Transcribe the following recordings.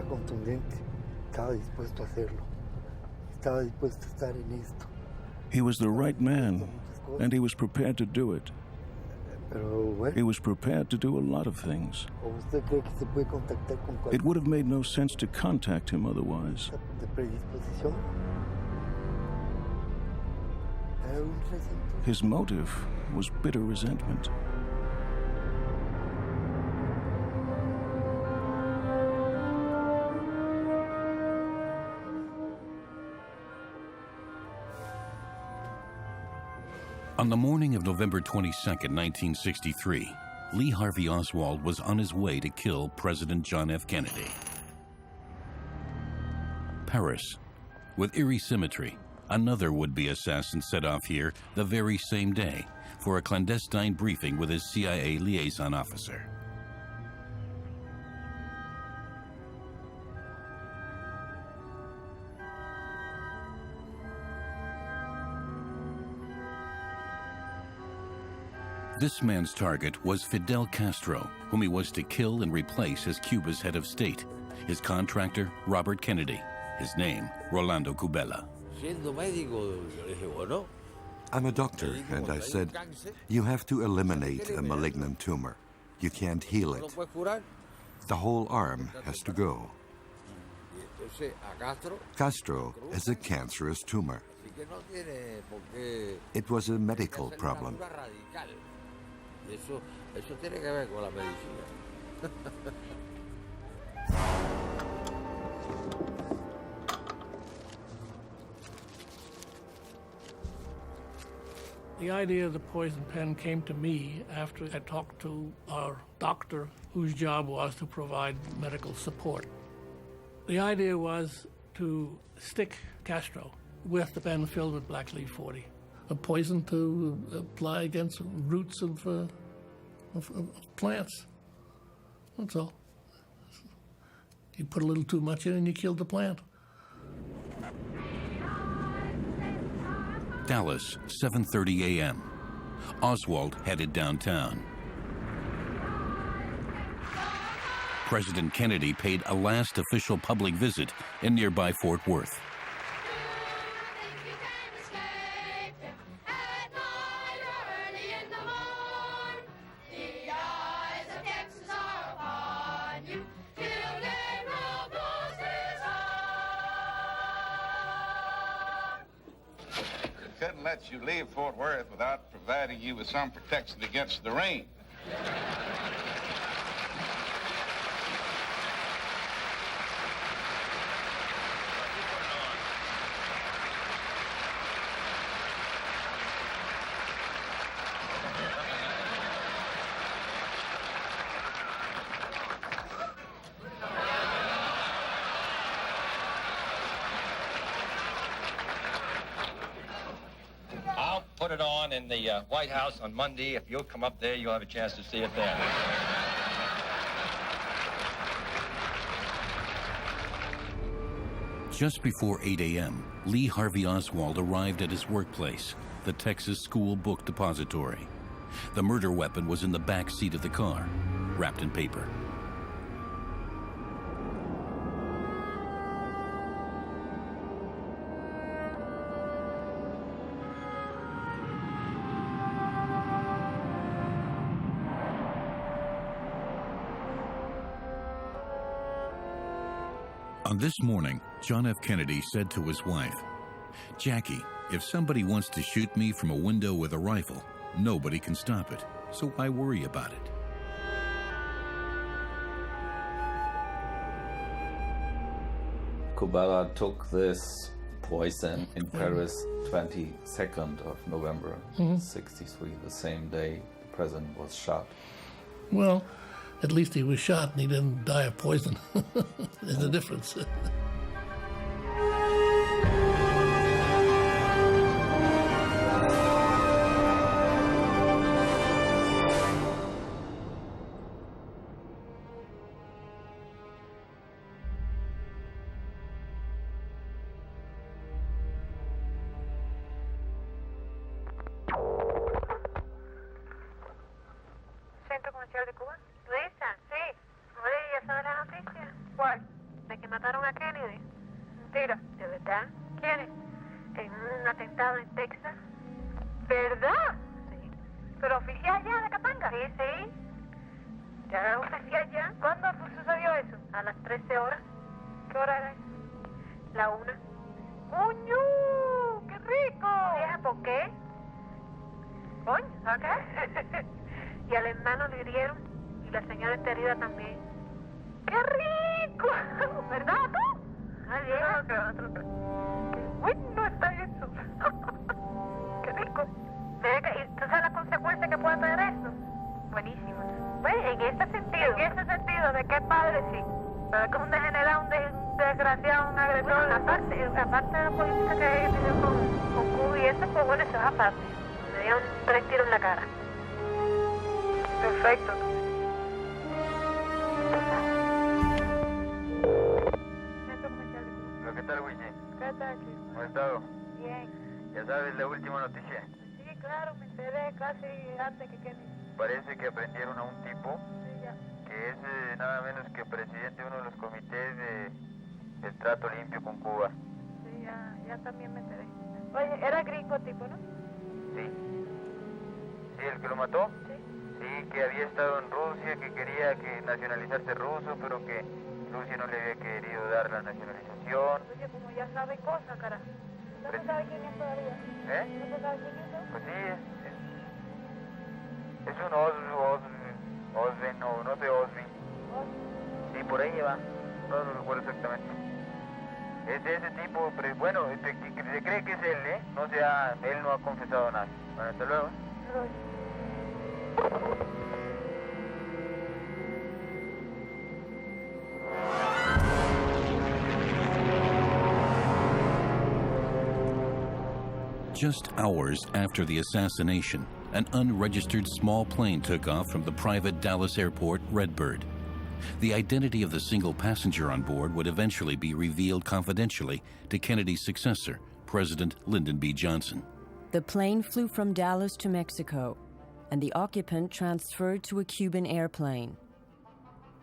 contundente. Estaba dispuesto a hacerlo. Estaba dispuesto a estar en esto. He was the right man, and he was prepared to do it. He was prepared to do a lot of things. It would have made no sense to contact him otherwise. His motive was bitter resentment. On the morning of November 22nd, 1963, Lee Harvey Oswald was on his way to kill President John F. Kennedy. Paris. With eerie symmetry, another would-be assassin set off here the very same day for a clandestine briefing with his CIA liaison officer. This man's target was Fidel Castro, whom he was to kill and replace as Cuba's head of state. His contractor, Robert Kennedy. His name, Rolando Cubela. I'm a doctor, and I said, you have to eliminate a malignant tumor. You can't heal it. The whole arm has to go. Castro is a cancerous tumor. It was a medical problem. The idea of the poison pen came to me after I talked to our doctor, whose job was to provide medical support. The idea was to stick Castro with the pen filled with black leaf 40, a poison to apply against roots of plants. That's all. You put a little too much in and you killed the plant. Dallas, 7:30 a.m. Oswald headed downtown. President Kennedy paid a last official public visit in nearby Fort Worth. Couldn't let you leave Fort Worth without providing you with some protection against the rain. Put it on in the White House on Monday. If you'll come up there, you'll have a chance to see it there. Just before 8 a.m., Lee Harvey Oswald arrived at his workplace, the Texas School Book Depository. The murder weapon was in the back seat of the car, wrapped in paper. On this morning, John F. Kennedy said to his wife, "Jackie, if somebody wants to shoot me from a window with a rifle, nobody can stop it, so why worry about it?" Cubela took this poison in Paris 22nd of November, 63, the same day the president was shot. Well, at least he was shot and he didn't die of poison. There's a difference. Centro Comercial de Cuba. Luisa, sí. Oye, ¿ya sabes la noticia? ¿Cuál? ¿De ¿Qué hacía ya? ¿Cuándo sucedió eso? A las 13 horas. ¿Qué hora era eso? La 1. ¡Coño! ¡Qué rico! Vieja, ¿por qué? Coño, ¿a qué? Y al hermano le hirieron y la señora está herida también. ¡Qué rico! ¿Verdad tú? Ay, vieja. ¡Qué bueno está eso! ¡Qué rico! ¿Y tú sabes la consecuencia que puede tener eso? Buenísimo. Pues, en ese sentido. En ese sentido, ¿de qué padre sí? Pero es que un degenerado, un desgraciado, un agresor. Bueno, aparte de la política que hay con Cuba y eso, pues bueno, eso es aparte. Me dieron 3 tiros en la cara. Perfecto. ¿Qué tal, Wichi? ¿Qué tal, chico? ¿Cómo has estado? Bien. ¿Ya sabes la última noticia? Sí, claro, me enteré casi antes que Kenny. Parece que aprendieron a un tipo Sí, ya. que es nada menos que presidente de uno de los comités del trato limpio con Cuba. Sí, ya también me enteré. Oye, era gringo tipo, ¿no? Sí. ¿Sí, el que lo mató? Sí. Sí, que había estado en Rusia, que quería nacionalizarse ruso, pero que Rusia no le había querido dar la nacionalización. Oye, como ya sabe cosas, cara. ¿No se sabe quién es todavía? ¿Eh? ¿No se sabe quién es? Pues sí, es un Osven, no sé, Osvi. Sí, por ahí va. No lo recuerdo exactamente. Es ese tipo, pero bueno, se cree que es él, ¿eh? Él no ha confesado nada. Bueno, hasta luego. Just hours after the assassination, an unregistered small plane took off from the private Dallas airport, Redbird. The identity of the single passenger on board would eventually be revealed confidentially to Kennedy's successor, President Lyndon B. Johnson. The plane flew from Dallas to Mexico, and the occupant transferred to a Cuban airplane.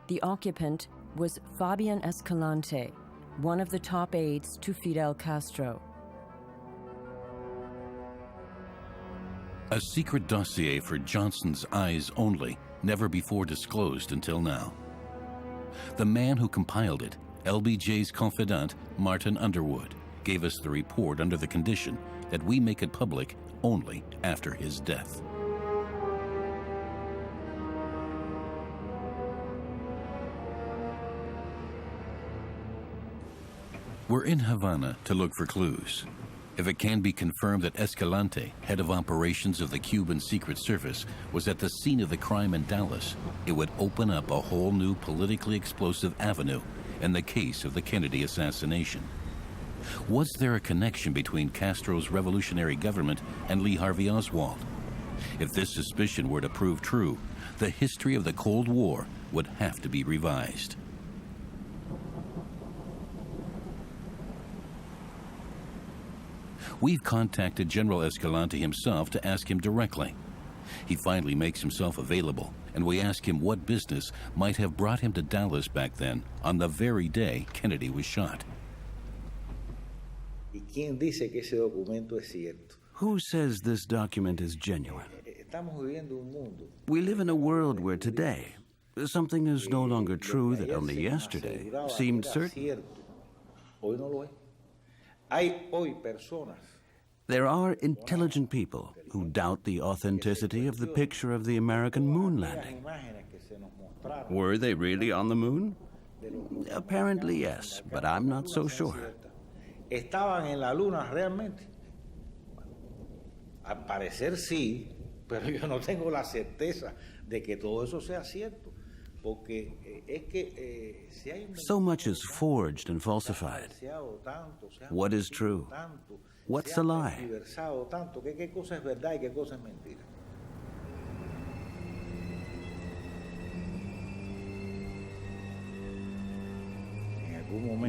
The occupant was Fabian Escalante, one of the top aides to Fidel Castro. A secret dossier for Johnson's eyes only, never before disclosed until now. The man who compiled it, LBJ's confidant, Martin Underwood, gave us the report under the condition that we make it public only after his death. We're in Havana to look for clues. If it can be confirmed that Escalante, head of operations of the Cuban Secret Service, was at the scene of the crime in Dallas, it would open up a whole new politically explosive avenue in the case of the Kennedy assassination. Was there a connection between Castro's revolutionary government and Lee Harvey Oswald? If this suspicion were to prove true, the history of the Cold War would have to be revised. We've contacted General Escalante himself to ask him directly. He finally makes himself available, and we ask him what business might have brought him to Dallas back then, on the very day Kennedy was shot. ¿Y quién dice que ese documento es cierto? Who says this document is genuine? Estamos viviendo un mundo. We live in a world where today, something is no longer true that only yesterday seemed certain. Hoy no lo es. Hay hoy personas. There are intelligent people who doubt the authenticity of the picture of the American moon landing. Were they really on the moon? Apparently, yes, but I'm not so sure. ¿Estaban en la luna realmente? Al parecer sí, pero yo no tengo la certeza de que todo eso sea cierto. Porque es que si hay so much is forged and falsified. What is true? What's a lie? ¿Qué cosa es verdad y qué cosa es mentira?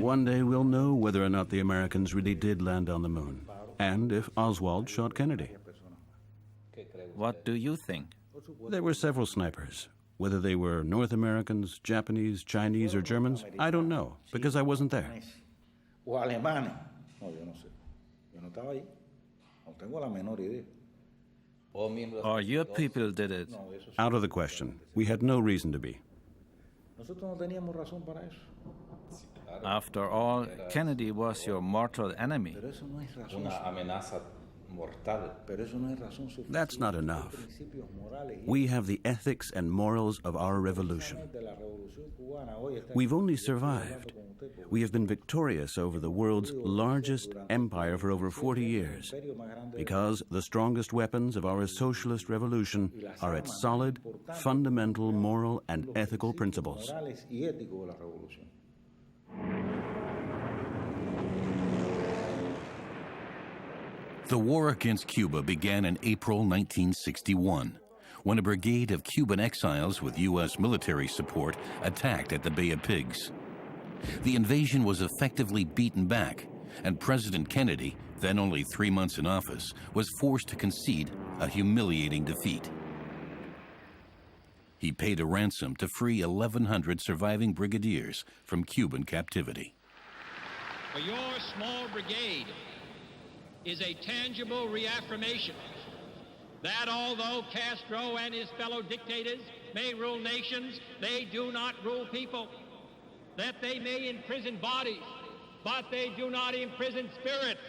One day we'll know whether or not the Americans really did land on the moon, and if Oswald shot Kennedy. What do you think? There were several snipers. Whether they were North Americans, Japanese, Chinese, or Germans, I don't know, because I wasn't there. O alemanes. No, yo no sé. Yo no estaba ahí. No tengo la menor idea. Or your people did it? Out of the question. We had no reason to be. After all, Kennedy was your mortal enemy. That's not enough. We have the ethics and morals of our revolution. We've only survived. We have been victorious over the world's largest empire for over 40 years because the strongest weapons of our socialist revolution are its solid, fundamental moral and ethical principles. The war against Cuba began in April 1961, when a brigade of Cuban exiles with U.S. military support attacked at the Bay of Pigs. The invasion was effectively beaten back, and President Kennedy, then only 3 months in office, was forced to concede a humiliating defeat. He paid a ransom to free 1,100 surviving brigadiers from Cuban captivity. For your small brigade is a tangible reaffirmation that although Castro and his fellow dictators may rule nations, they do not rule people. That they may imprison bodies, but they do not imprison spirits.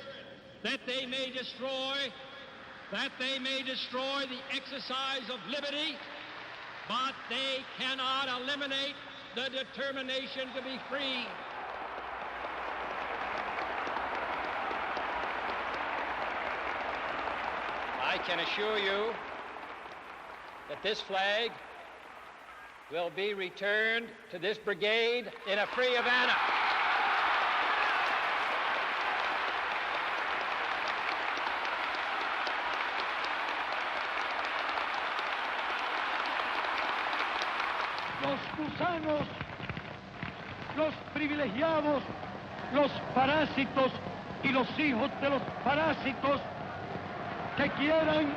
That they may destroy the exercise of liberty, but they cannot eliminate the determination to be free. I can assure you that this flag will be returned to this brigade in a free Havana. Los gusanos, los privilegiados, los parásitos y los hijos de los parásitos que quieran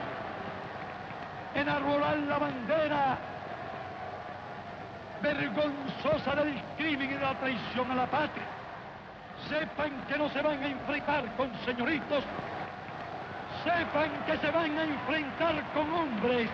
enarbolar la bandera vergonzosa del crimen y de la traición a la patria, sepan que no se van a enfrentar con señoritos, sepan que se van a enfrentar con hombres.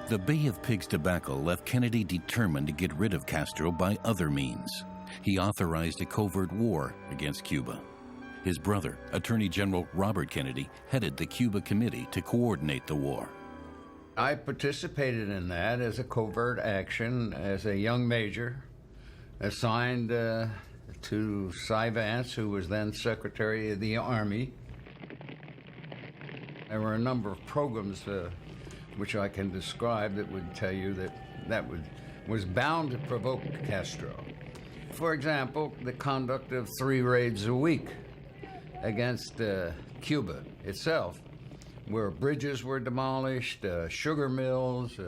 The Bay of Pigs debacle left Kennedy determined to get rid of Castro by other means. He authorized a covert war against Cuba. His brother, Attorney General Robert Kennedy, headed the Cuba Committee to coordinate the war. I participated in that as a covert action as a young major, assigned to Cy Vance, who was then Secretary of the Army. There were a number of programs which I can describe that would tell you that was bound to provoke Castro. For example, the conduct of 3 raids a week against Cuba itself, where bridges were demolished, sugar mills,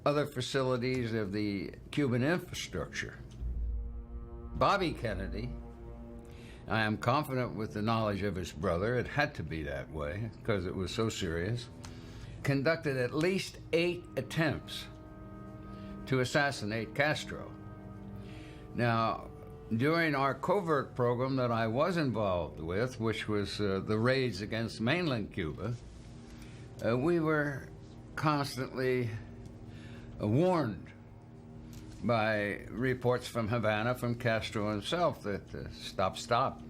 other facilities of the Cuban infrastructure. Bobby Kennedy, I am confident with the knowledge of his brother, it had to be that way because it was so serious, conducted at least 8 attempts to assassinate Castro. Now, during our covert program that I was involved with, which was the raids against mainland Cuba, we were constantly warned by reports from Havana, from Castro himself, that stop.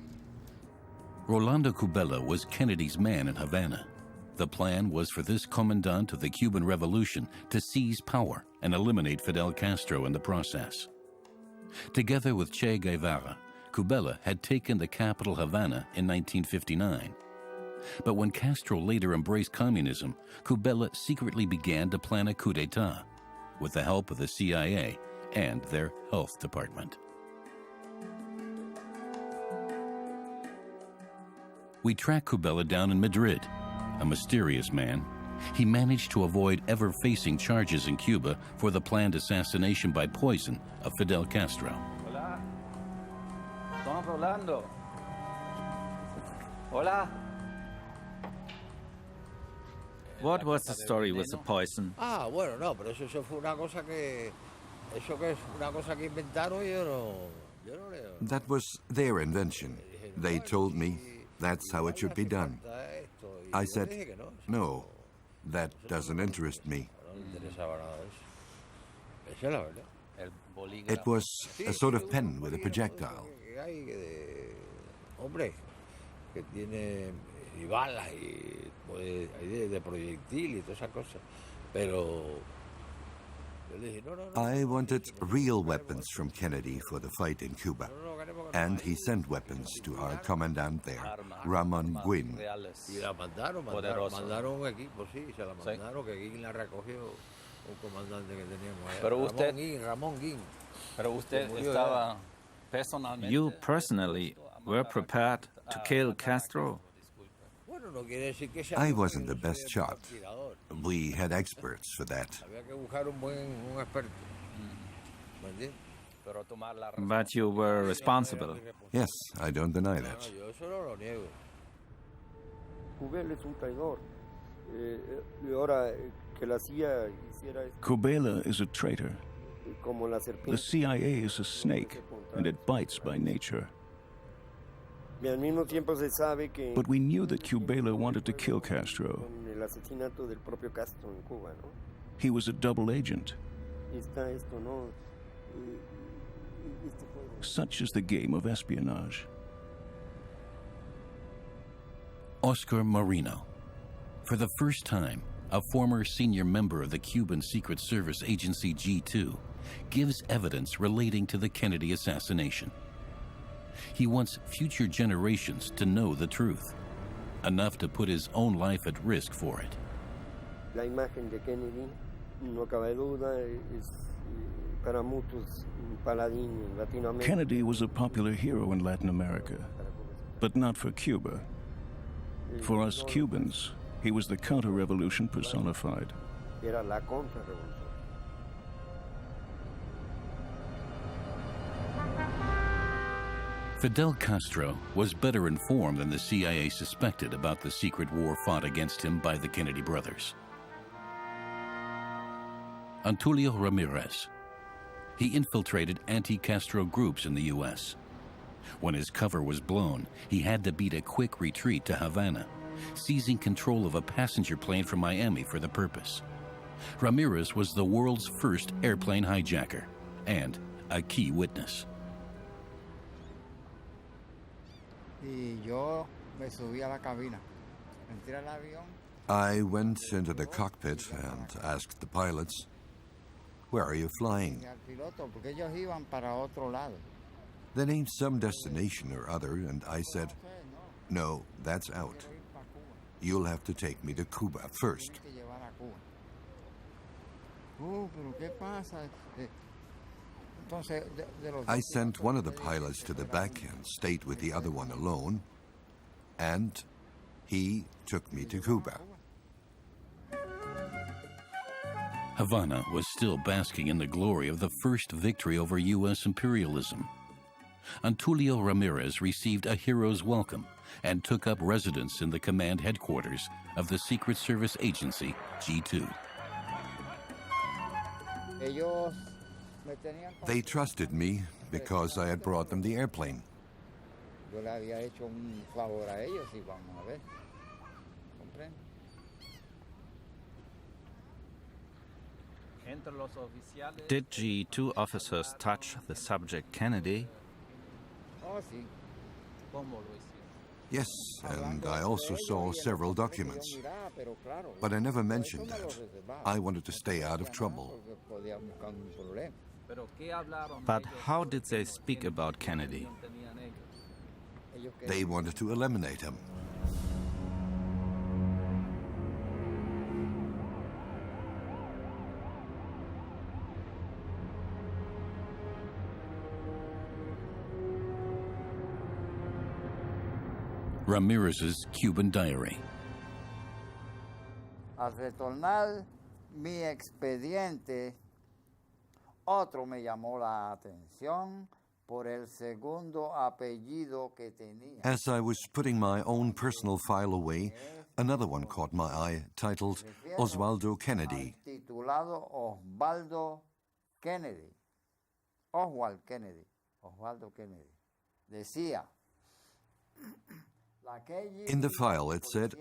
Rolando Cubella was Kennedy's man in Havana. The plan was for this commandant of the Cuban Revolution to seize power and eliminate Fidel Castro in the process. Together with Che Guevara, Cubella had taken the capital Havana in 1959. But when Castro later embraced communism, Cubella secretly began to plan a coup d'etat with the help of the CIA and their health department. We tracked Cubella down in Madrid, a mysterious man. He managed to avoid ever facing charges in Cuba for the planned assassination by poison of Fidel Castro. Hola. Don Rolando. Hola. What was the story with the poison? Bueno, no, pero eso fue una cosa que inventaron, yo no leo. That was their invention. They told me that's how it should be done. I said, no, that doesn't interest me. It was a sort of pen with a projectile. I wanted real weapons from Kennedy for the fight in Cuba. And he sent weapons to our commandant there, Ramon Guin. You personally were prepared to kill Castro? I wasn't the best shot. We had experts for that. But you were responsible. Yes, I don't deny that. Kubela is a traitor. The CIA is a snake, and it bites by nature. But we knew that Kubela wanted to kill Castro. He was a double agent. Such is the game of espionage. Oscar Marino. For the first time, a former senior member of the Cuban Secret Service agency G2 gives evidence relating to the Kennedy assassination. He wants future generations to know the truth, enough to put his own life at risk for it. La imagen de Kennedy, no cabe duda, es para muchos un paladín en Latinoamérica. Kennedy was a popular hero in Latin America, but not for Cuba. For us Cubans, he was the counter-revolution personified. Era la contra-revolución. Fidel Castro was better informed than the CIA suspected about the secret war fought against him by the Kennedy brothers. Antulio Ramirez. He infiltrated anti-Castro groups in the U.S. When his cover was blown, he had to beat a quick retreat to Havana, seizing control of a passenger plane from Miami for the purpose. Ramirez was the world's first airplane hijacker and a key witness. I went into the cockpit and asked the pilots, "Where are you flying?" They named some destination or other, and I said, "No, that's out. You'll have to take me to Cuba first." I sent one of the pilots to the back and stayed with the other one alone, and he took me to Cuba. Havana was still basking in the glory of the first victory over U.S. imperialism. Antulio Ramirez received a hero's welcome and took up residence in the command headquarters of the Secret Service agency, G2. They trusted me because I had brought them the airplane. Did G2 officers touch the subject Kennedy? Yes, and I also saw several documents. But I never mentioned that. I wanted to stay out of trouble. But how did they speak about Kennedy? They wanted to eliminate him. Ramirez's Cuban diary. Al retornar mi expediente, otro me llamó la atención por el segundo apellido que tenía. As I was putting my own personal file away, another one caught my eye, titled Oswaldo Kennedy. Titulado Osvaldo Kennedy. Oswald Kennedy. Osvaldo Kennedy. Decía, In the file, it said,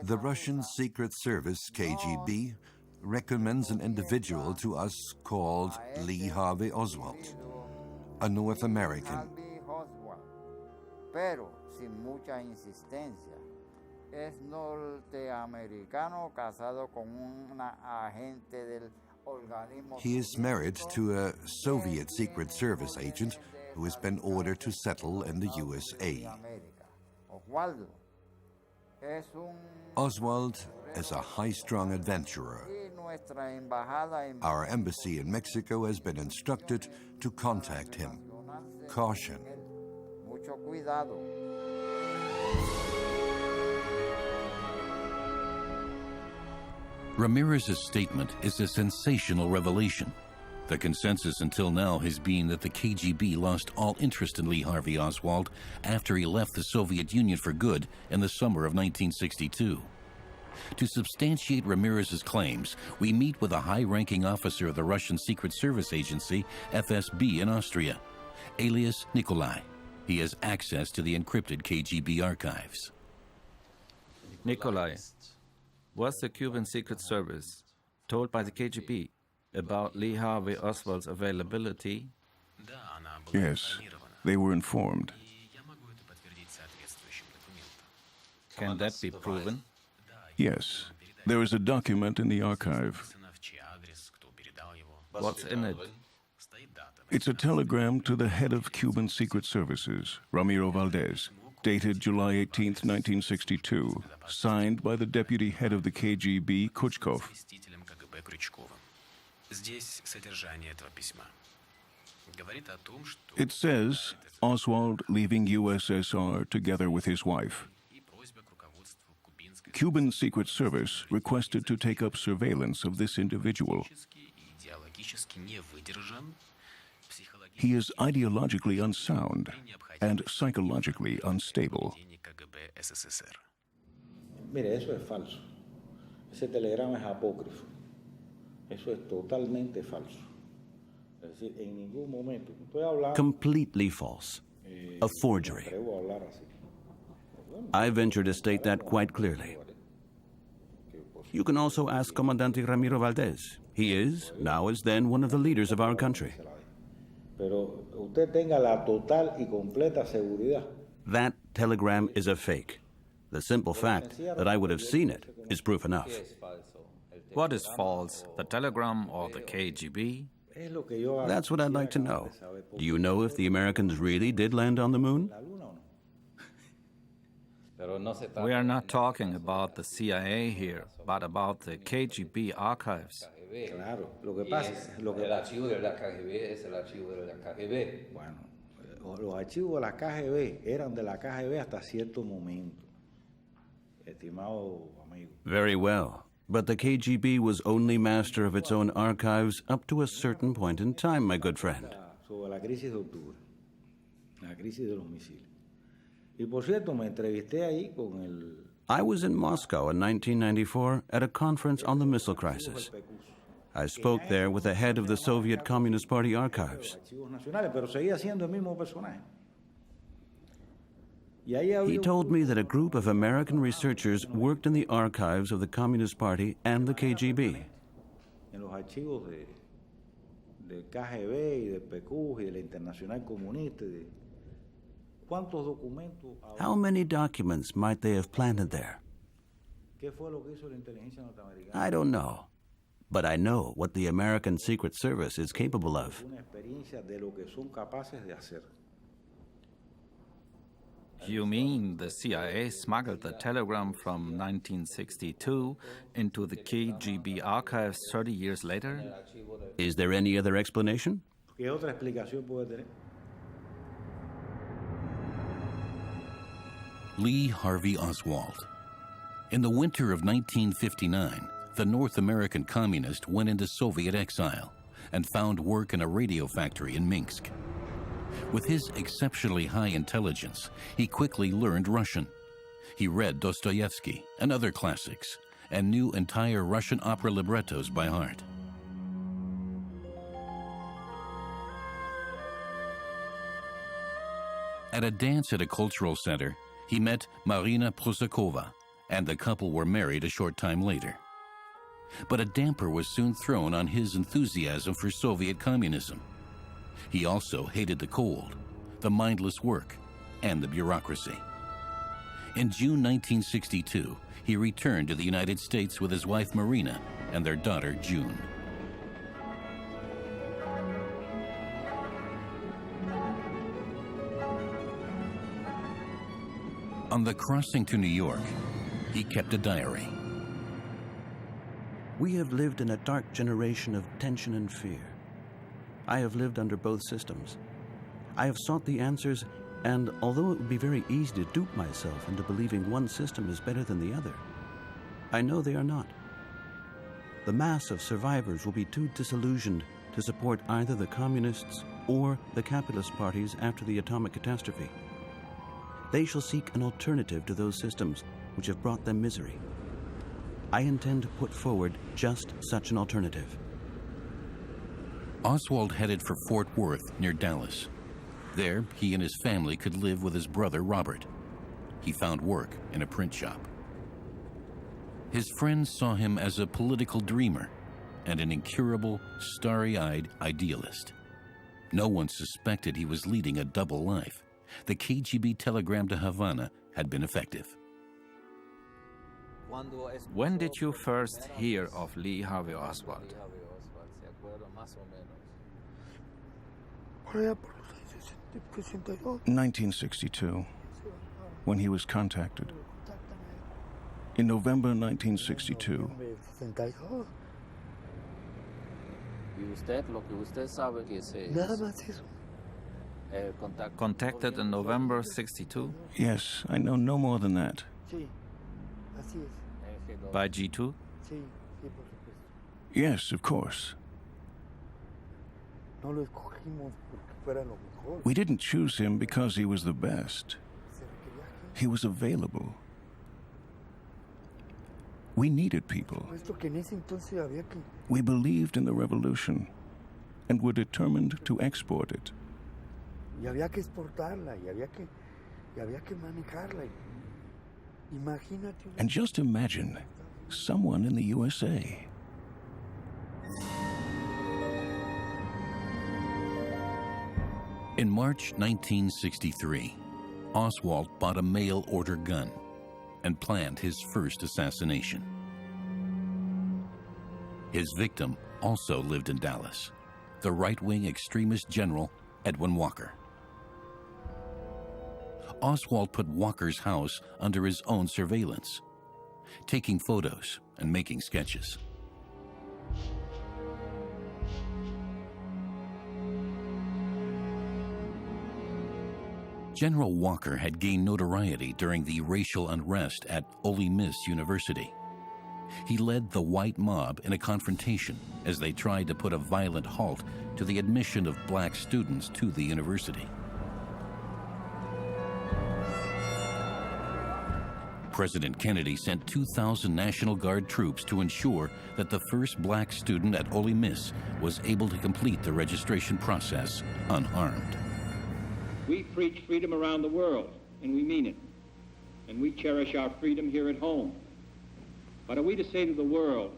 the Russian Secret Service, KGB, recommends an individual to us called Lee Harvey Oswald, a North American. Pero sin mucha insistencia. Es norteamericano casado con una agente del organismo. He is married to a Soviet Secret Service agent who has been ordered to settle in the USA. Oswald is a high-strung adventurer. Our embassy in Mexico has been instructed to contact him. Caution. Mucho cuidado. Ramirez's statement is a sensational revelation. The consensus until now has been that the KGB lost all interest in Lee Harvey Oswald after he left the Soviet Union for good in the summer of 1962. To substantiate Ramirez's claims, we meet with a high-ranking officer of the Russian Secret Service Agency, FSB, in Austria, alias Nikolai. He has access to the encrypted KGB archives. Nikolai, was the Cuban Secret Service told by the KGB about Lee Harvey Oswald's availability? Yes, they were informed. Can that be proven? Yes, there is a document in the archive. What's in it? It's a telegram to the head of Cuban Secret Services, Ramiro Valdez, dated July 18, 1962, signed by the deputy head of the KGB, Kuchkov. It says Oswald leaving USSR together with his wife. Cuban Secret Service requested to take up surveillance of this individual. He is ideologically unsound and psychologically unstable. Mire, eso es falso. Ese telegrama es apócrifo. Eso es totalmente falso. Es decir, en ningún momento. Estoy hablando. Completely false. A forgery. I venture to state that quite clearly. You can also ask Comandante Ramiro Valdez. He is, now as then, one of the leaders of our country. Pero usted tenga la total y completa seguridad. That telegram is a fake. The simple fact that I would have seen it is proof enough. What is false, the telegram or the KGB? That's what I'd like to know. Do you know if the Americans really did land on the moon? We are not talking about the CIA here, but about the KGB archives. Claro, lo que pasa es el archivo de la KGB es el archivo de la KGB. Bueno, los archivos de la KGB eran de la KGB hasta cierto momento, estimado amigo. Very well, but the KGB was only master of its own archives up to a certain point in time, my good friend. Sobre la crisis de octubre, la crisis de los misiles. Y por cierto, me entrevisté ahí con el. I was in Moscow in 1994 at a conference on the missile crisis. I spoke there with the head of the Soviet Communist Party archives. He told me that a group of American researchers worked in the archives of the Communist Party and the KGB. How many documents might they have planted there? I don't know. But I know what the American Secret Service is capable of. You mean the CIA smuggled the telegram from 1962 into the KGB archives 30 years later? Is there any other explanation? Lee Harvey Oswald. In the winter of 1959, the North American communist went into Soviet exile and found work in a radio factory in Minsk. With his exceptionally high intelligence, he quickly learned Russian. He read Dostoevsky and other classics and knew entire Russian opera librettos by heart. At a dance at a cultural center, He met Marina Prusakova, and the couple were married a short time later. But a damper was soon thrown on his enthusiasm for Soviet communism. He also hated the cold, the mindless work, and the bureaucracy. In June 1962, he returned to the United States with his wife Marina and their daughter June. On the crossing to New York, he kept a diary. We have lived in a dark generation of tension and fear. I have lived under both systems. I have sought the answers, and although it would be very easy to dupe myself into believing one system is better than the other, I know they are not. The mass of survivors will be too disillusioned to support either the communists or the capitalist parties after the atomic catastrophe. They shall seek an alternative to those systems which have brought them misery. I intend to put forward just such an alternative. Oswald headed for Fort Worth near Dallas. There, he and his family could live with his brother Robert. He found work in a print shop. His friends saw him as a political dreamer and an incurable, starry-eyed idealist. No one suspected he was leading a double life. The KGB telegram to Havana had been effective. When did you first hear of Lee Harvey Oswald? 1962, when he was contacted. In November 1962, Contacted in November 62? yes, I know no more than that. By G2? Yes, of course. We didn't choose him because he was the best. He was available. We needed people. We believed in the revolution and were determined to export it. And just imagine someone in the USA. In March 1963, Oswald bought a mail-order gun and planned his first assassination. His victim also lived in Dallas, the right-wing extremist general Edwin Walker. Oswald put Walker's house under his own surveillance, taking photos and making sketches. General Walker had gained notoriety during the racial unrest at Ole Miss University. He led the white mob in a confrontation as they tried to put a violent halt to the admission of black students to the university. President Kennedy sent 2,000 National Guard troops to ensure that the first black student at Ole Miss was able to complete the registration process unharmed. We preach freedom around the world, and we mean it. And we cherish our freedom here at home. But are we to say to the world,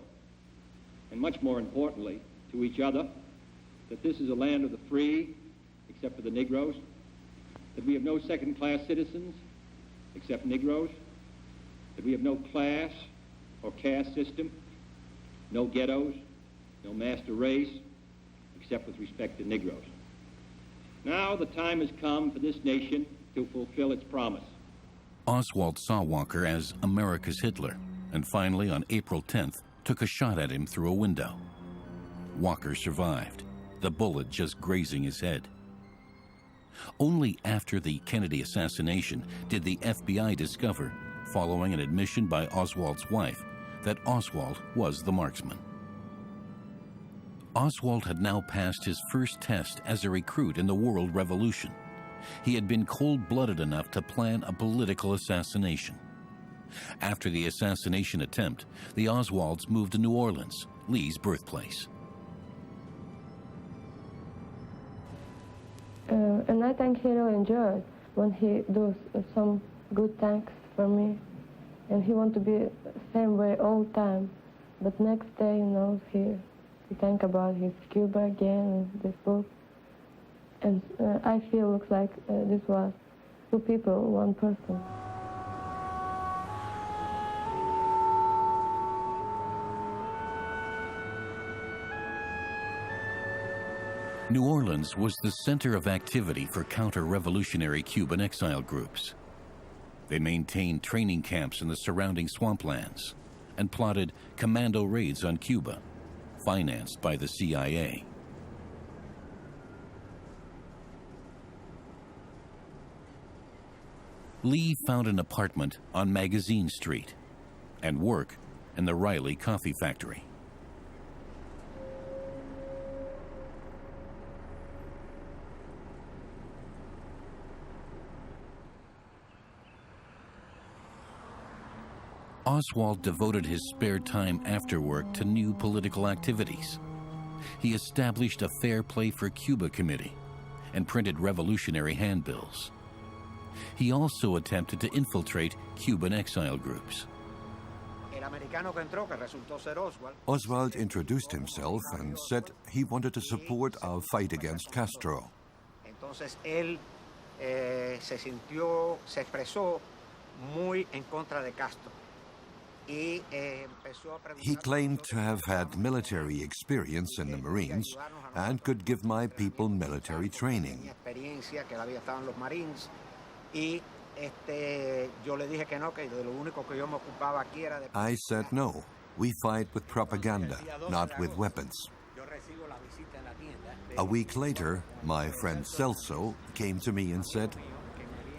and much more importantly, to each other, that this is a land of the free, except for the Negroes? That we have no second-class citizens, except Negroes? That we have no class or caste system, no ghettos, no master race, except with respect to Negroes? Now the time has come for this nation to fulfill its promise. Oswald saw Walker as America's Hitler, and finally on April 10th took a shot at him through a window. Walker survived, the bullet just grazing his head. Only after the Kennedy assassination did the FBI discover, following an admission by Oswald's wife, that Oswald was the marksman. Oswald had now passed his first test as a recruit in the World Revolution. He had been cold-blooded enough to plan a political assassination. After the assassination attempt, the Oswalds moved to New Orleans, Lee's birthplace. And I think he really enjoyed when he does some good thanks for me, and he want to be same way all time. But next day, he think about his Cuba again, this book, and I feel looks like this was two people, one person. New Orleans was the center of activity for counter-revolutionary Cuban exile groups. They maintained training camps in the surrounding swamplands and plotted commando raids on Cuba, financed by the CIA. Lee found an apartment on Magazine Street and work in the Riley Coffee Factory. Oswald devoted his spare time after work to new political activities. He established a Fair Play for Cuba committee and printed revolutionary handbills. He also attempted to infiltrate Cuban exile groups. Oswald introduced himself and said he wanted to support our fight against Castro. Entonces él se expresó muy en contra de Castro. He claimed to have had military experience in the Marines and could give my people military training. I said no. We fight with propaganda, not with weapons. A week later, my friend Celso came to me and said,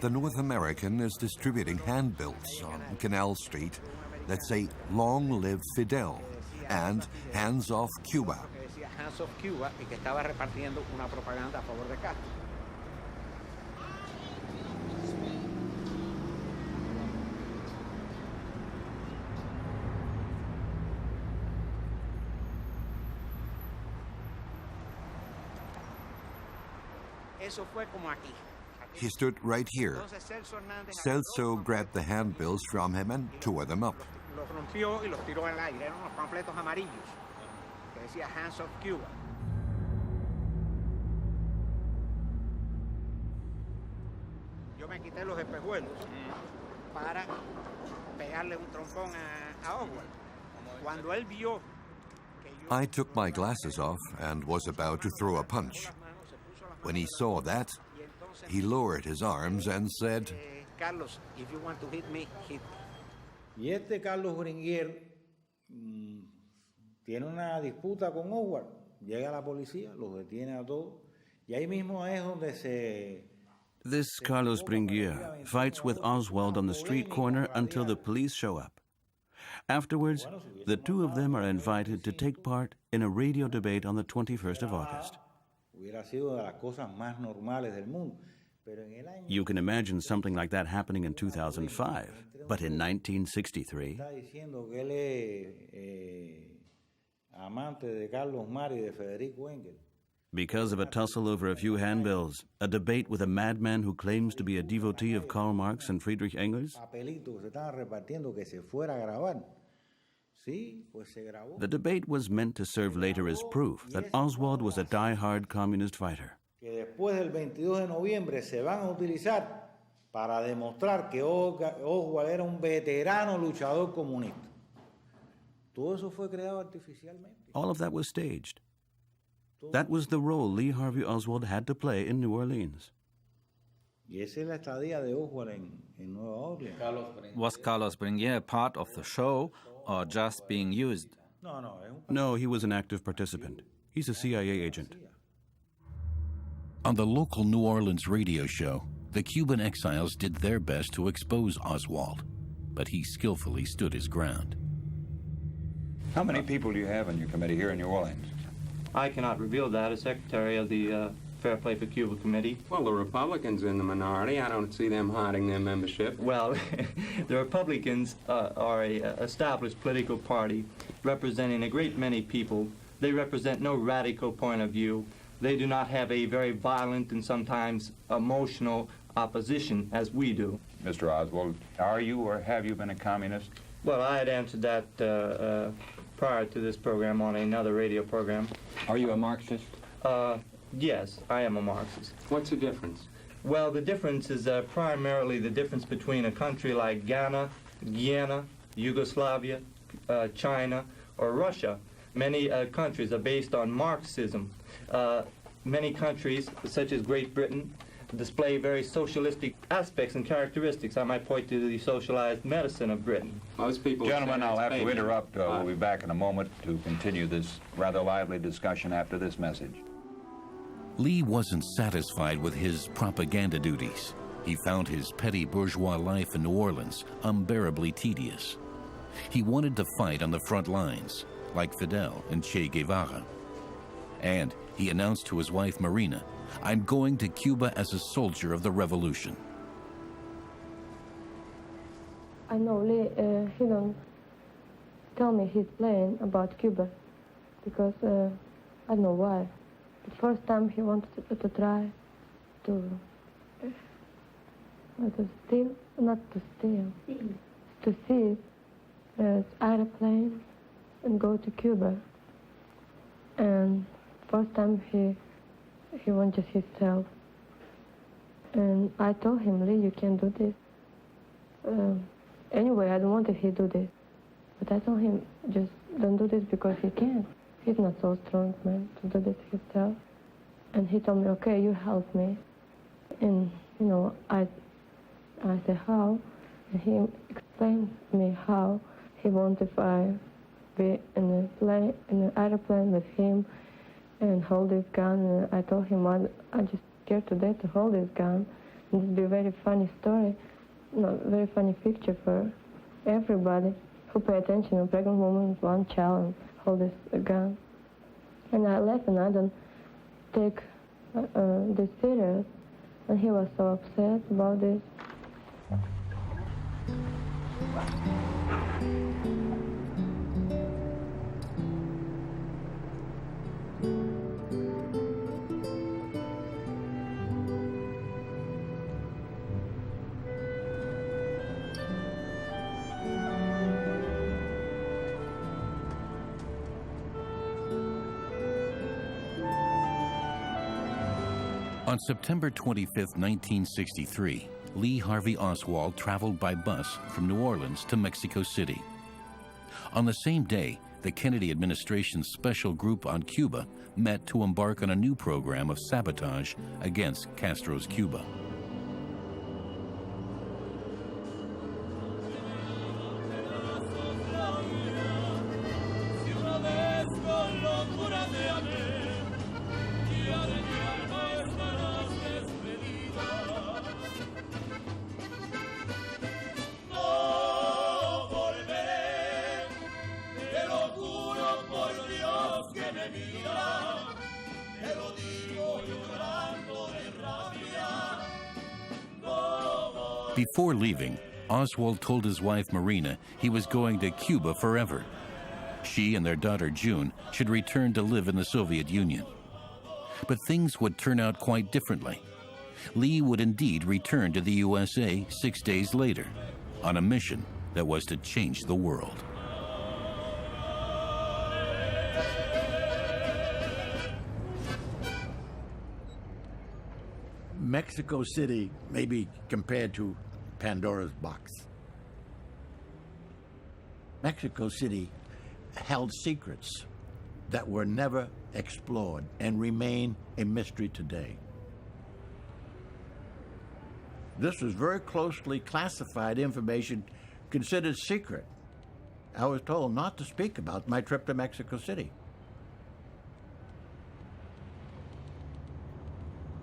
"The North American is distributing handbills on Canal Street that say, 'Long live Fidel' and 'Hands off Cuba.'" He stood right here. Celso grabbed the handbills from him and tore them up. I took my glasses off and was about to throw a punch. When he saw that, he lowered his arms and said, "Carlos, if you want to hit me, hit me." Y Carlos Bringuier tiene una disputa con Oswald. Llega la policía, los detiene a todos. Y ahí mismo es donde se... This Carlos Bringuier fights with Oswald on the street corner until the police show up. Afterwards, the two of them are invited to take part in a radio debate on the 21st of August. Hubiera sido de las cosas más normales del mundo. You can imagine something like that happening in 2005, but in 1963... Because of a tussle over a few handbills, a debate with a madman who claims to be a devotee of Karl Marx and Friedrich Engels, the debate was meant to serve later as proof that Oswald was a die-hard communist fighter. Que después del 22 de noviembre se van a utilizar para demostrar que Oswald era un veterano luchador comunista. Todo eso fue creado artificialmente. All of that was staged. That was the role Lee Harvey Oswald had to play in New Orleans. Y esa es la estadía de Oswald en Nueva Orleans. Was Carlos Bringuier part of the show or just being used? No, he was an active participant. He's a CIA agent. On the local New Orleans radio show, the Cuban exiles did their best to expose Oswald, but he skillfully stood his ground. How many people do you have in your committee here in New Orleans? I cannot reveal that as secretary of the Fair Play for Cuba committee. Well, the Republicans are in the minority. I don't see them hiding their membership. Well, the Republicans are an established political party representing a great many people. They represent no radical point of view. they do not have a very violent and sometimes emotional opposition as we do. Mr. Oswald, are you or have you been a communist? Well, I had answered that prior to this program on another radio program. Are you a Marxist? Yes, I am a Marxist. What's the difference? Well, the difference is primarily the difference between a country like Ghana, Guyana, Yugoslavia, China, or Russia. Many countries are based on Marxism. Many countries, such as Great Britain, display very socialistic aspects and characteristics. I might point to the socialized medicine of Britain. Most people... Gentlemen, I'll have to interrupt. We'll be back in a moment to continue this rather lively discussion after this message. Lee wasn't satisfied with his propaganda duties. He found his petty bourgeois life in New Orleans unbearably tedious. He wanted to fight on the front lines, like Fidel and Che Guevara. And he announced to his wife, Marina, "I'm going to Cuba as a soldier of the revolution." I know Lee, he don't tell me his plan about Cuba, because I don't know why. The first time he wanted to try to steal, not to steal, to seize airplane and go to Cuba. And first time he went just himself. And I told him, Lee, you can't do this. Anyway, I don't want he do this. But I told him, just don't do this because he can't. He's not so strong, man, to do this himself. And he told me, okay, you help me. And, you know, I said, how? And he explained to me how he wanted if I be in an airplane with him and hold this gun. And I told him I just scared to death to hold this gun. And this would be a very funny story, very funny picture for everybody who pay attention. A pregnant woman with one child and hold this gun. And I left and I don't take this serious. And he was so upset about this. On September 25, 1963, Lee Harvey Oswald traveled by bus from New Orleans to Mexico City. On the same day, the Kennedy administration's special group on Cuba met to embark on a new program of sabotage against Castro's Cuba. Before leaving, Oswald told his wife Marina he was going to Cuba forever. She and their daughter June should return to live in the Soviet Union. But things would turn out quite differently. Lee would indeed return to the USA 6 days later on a mission that was to change the world. Mexico City may be compared to Pandora's box. Mexico City held secrets that were never explored and remain a mystery today. This was very closely classified information considered secret. I was told not to speak about my trip to Mexico City.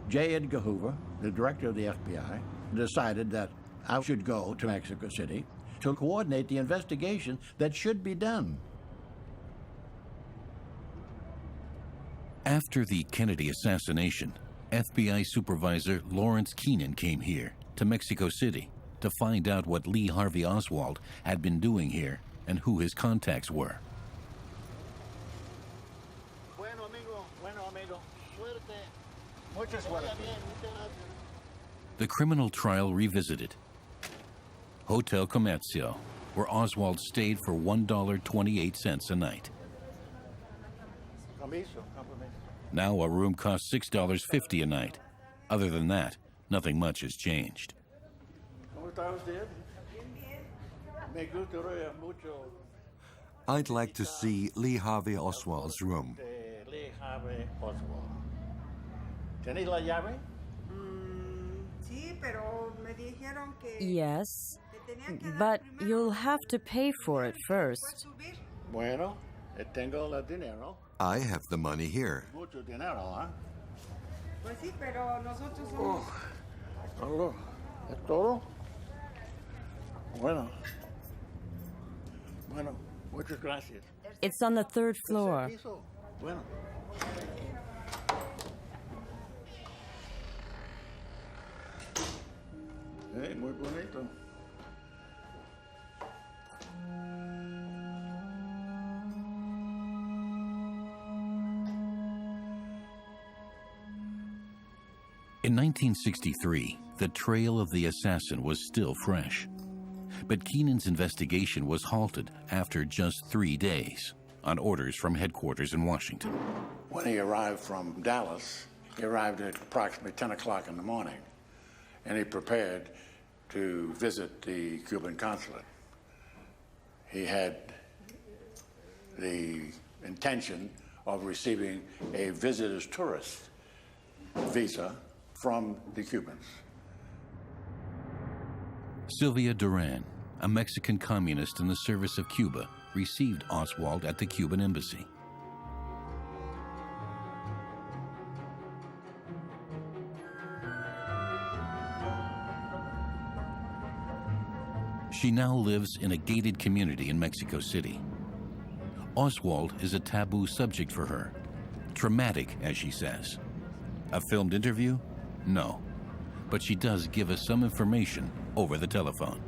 J. Edgar Hoover, the director of the FBI, decided that I should go to Mexico City to coordinate the investigation that should be done. After the Kennedy assassination, FBI supervisor Lawrence Keenan came here to Mexico City to find out what Lee Harvey Oswald had been doing here and who his contacts were. Bueno, amigo, suerte. The criminal trial revisited. Hotel Comercio, where Oswald stayed for $1.28 a night. Now a room costs $6.50 a night. Other than that, nothing much has changed. I'd like to see Lee Harvey Oswald's room. Yes, but you'll have to pay for it first. I have the money here. It's on the third floor. Muy bonito. In 1963, the trail of the assassin was still fresh. But Keenan's investigation was halted after just 3 days, on orders from headquarters in Washington. When he arrived from Dallas, he arrived at approximately 10 o'clock in the morning, and he prepared to visit the Cuban consulate. He had the intention of receiving a visitor's tourist visa from the Cubans. Sylvia Duran, a Mexican communist in the service of Cuba, received Oswald at the Cuban embassy. She now lives in a gated community in Mexico City. Oswald is a taboo subject for her. Traumatic, as she says. A filmed interview? No. But she does give us some information over the telephone.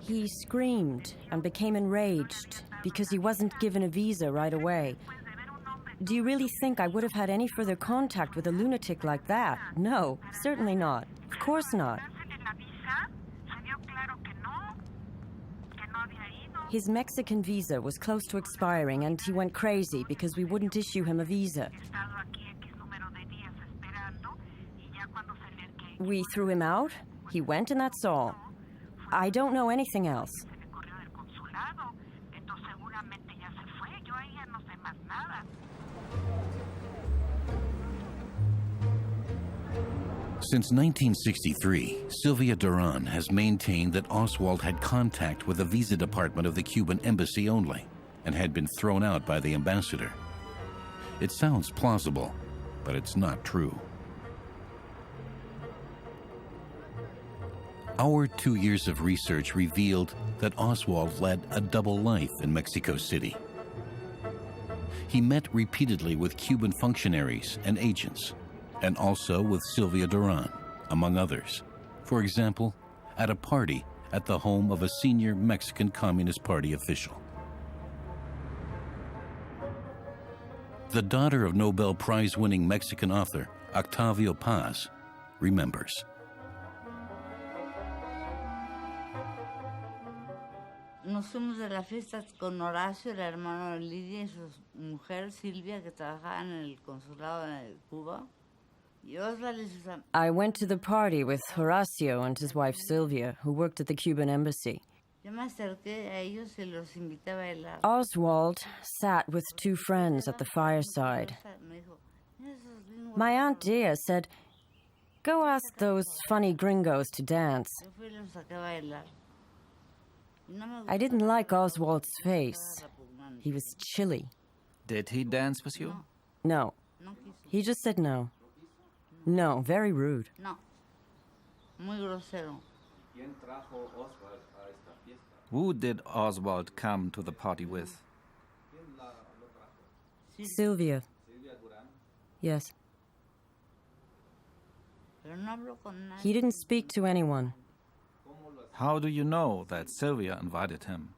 He screamed and became enraged because he wasn't given a visa right away. Do you really think I would have had any further contact with a lunatic like that? No, certainly not. Of course not. His Mexican visa was close to expiring and he went crazy because we wouldn't issue him a visa. We threw him out, he went, and that's all. I don't know anything else. Since 1963, Sylvia Duran has maintained that Oswald had contact with the visa department of the Cuban embassy only and had been thrown out by the ambassador. It sounds plausible, but it's not true. Our 2 years of research revealed that Oswald led a double life in Mexico City. He met repeatedly with Cuban functionaries and agents, and also with Sylvia Duran, among others. For example, at a party at the home of a senior Mexican Communist Party official. The daughter of Nobel Prize-winning Mexican author Octavio Paz remembers. Nos fuimos de la fiesta con Horacio, el hermano de Lidia, y su mujer Silvia, que trabajaba en el consulado de Cuba. I went to the party with Horacio and his wife Sylvia, who worked at the Cuban embassy. Oswald sat with two friends at the fireside. My Aunt Dia said, "Go ask those funny gringos to dance." I didn't like Oswald's face. He was chilly. Did he dance with you? No. He just said no. No, very rude. No. Muy grosero. Who did Oswald come to the party with? Sylvia. Yes. He didn't speak to anyone. How do you know that Sylvia invited him?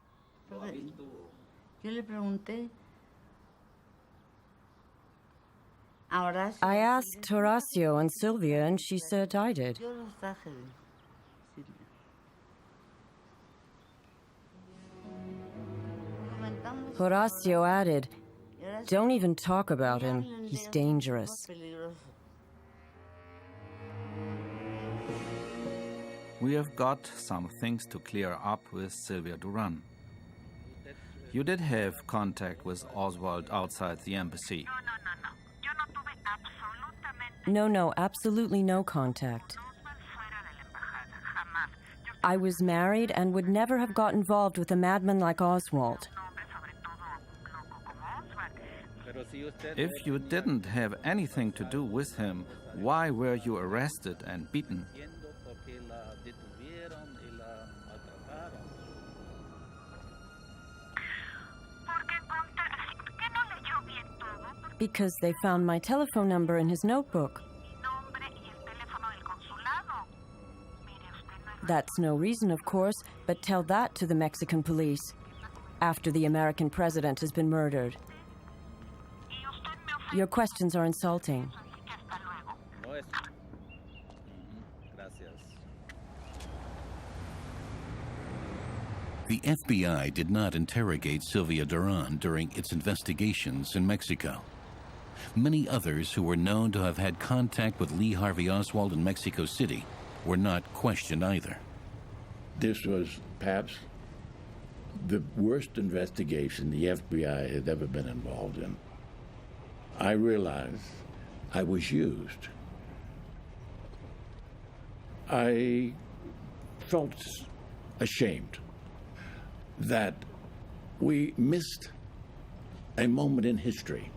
I asked Horacio and Sylvia, and she said I did. Horacio added, "Don't even talk about him. He's dangerous." We have got some things to clear up with Sylvia Duran. You did have contact with Oswald outside the embassy. No, absolutely no contact. I was married and would never have got involved with a madman like Oswald. If you didn't have anything to do with him, why were you arrested and beaten? Because they found my telephone number in his notebook. That's no reason, of course, but tell that to the Mexican police after the American president has been murdered. Your questions are insulting. The FBI did not interrogate Sylvia Duran during its investigations in Mexico. Many others who were known to have had contact with Lee Harvey Oswald in Mexico City were not questioned either. This was perhaps the worst investigation the FBI had ever been involved in. I realized I was used. I felt ashamed that we missed a moment in history.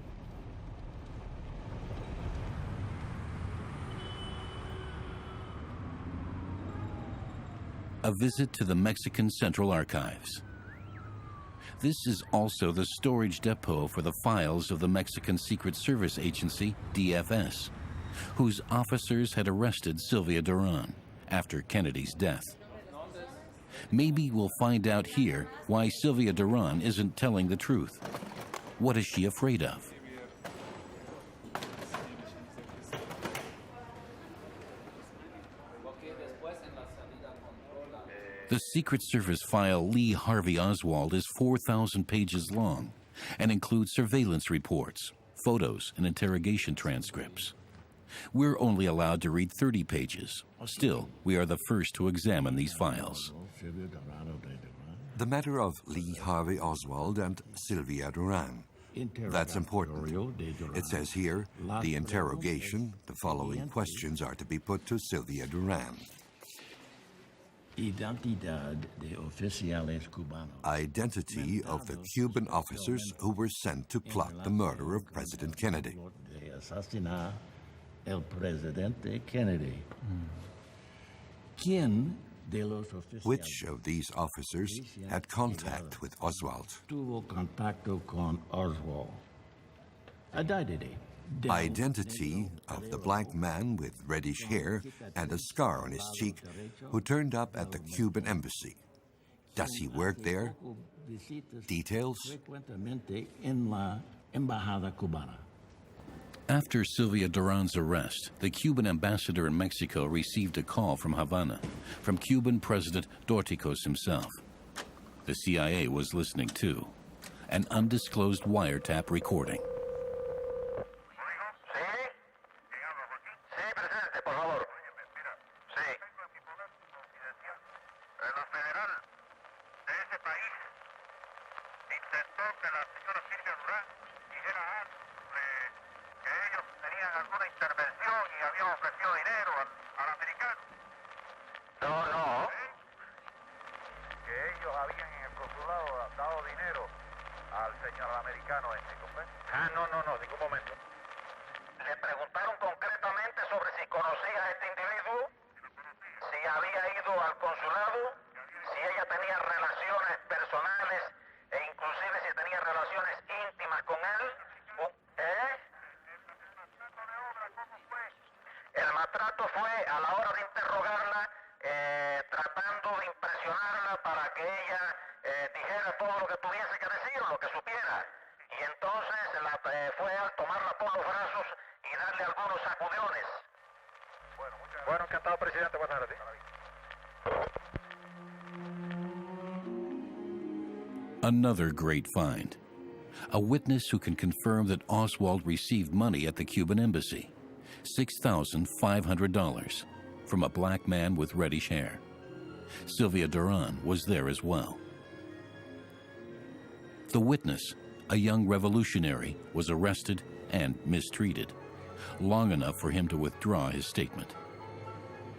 A visit to the Mexican Central Archives. This is also the storage depot for the files of the Mexican Secret Service Agency, DFS, whose officers had arrested Sylvia Duran after Kennedy's death. Maybe we'll find out here why Sylvia Duran isn't telling the truth. What is she afraid of? The Secret Service file Lee Harvey Oswald is 4,000 pages long and includes surveillance reports, photos, and interrogation transcripts. We're only allowed to read 30 pages. Still, we are the first to examine these files. The matter of Lee Harvey Oswald and Sylvia Duran. That's important. It says here, the interrogation, the following questions are to be put to Sylvia Duran. Identity of the Cuban officers who were sent to plot the murder of President Kennedy. Which of these officers had contact with Oswald? Identity of the black man with reddish hair and a scar on his cheek who turned up at the Cuban embassy. Does he work there? Details? After Sylvia Duran's arrest, the Cuban ambassador in Mexico received a call from Havana, from Cuban President Dorticos himself. The CIA was listening too. An undisclosed wiretap recording. Bueno, encantado, presidente. Buenas tardes. Another great find. A witness who can confirm that Oswald received money at the Cuban embassy, $6,500, from a black man with reddish hair. Sylvia Duran was there as well. The witness, a young revolutionary, was arrested and mistreated, long enough for him to withdraw his statement.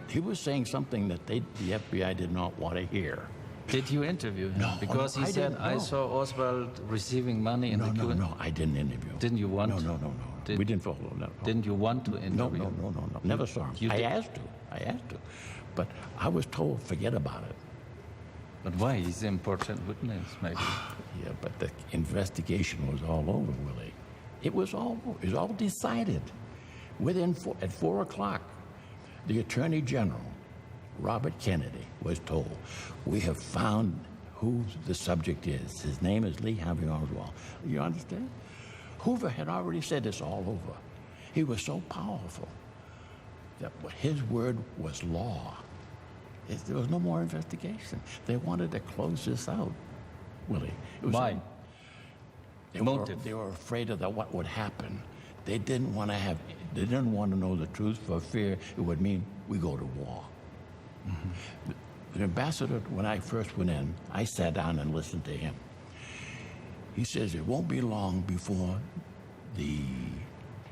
He was saying something that the FBI did not want to hear. Did you interview him? No, because he said, I saw Oswald receiving money in the Cuban... No, I didn't interview him. Didn't you want to? No. We didn't follow. No. Didn't you want to interview him? No. Never saw him. I asked to. But I was told, forget about it. But why? He's an important witness, maybe. Yeah, but the investigation was all over, Willie. It was all decided. At 4 o'clock, the Attorney General, Robert Kennedy, was told, we have found who the subject is. His name is Lee Harvey Oswald. You understand? Hoover had already said it's all over. He was so powerful that his word was law. There was no more investigation. They wanted to close this out, Willie. Why? They were afraid of what would happen. They didn't want to know the truth for fear it would mean we go to war. Mm-hmm. The ambassador, when I first went in, I sat down and listened to him. He says it won't be long before the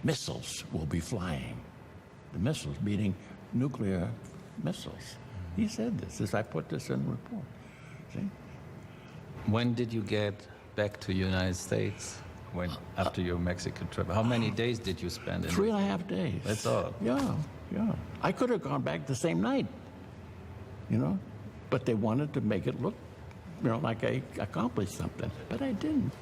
missiles will be flying. The missiles, meaning nuclear missiles. He said this as I put this in the report. See? When did you get back to the United States? After your Mexican trip? How many days did you spend in 3.5 days. That's all? Yeah. I could have gone back the same night, but they wanted to make it look, like I accomplished something, but I didn't.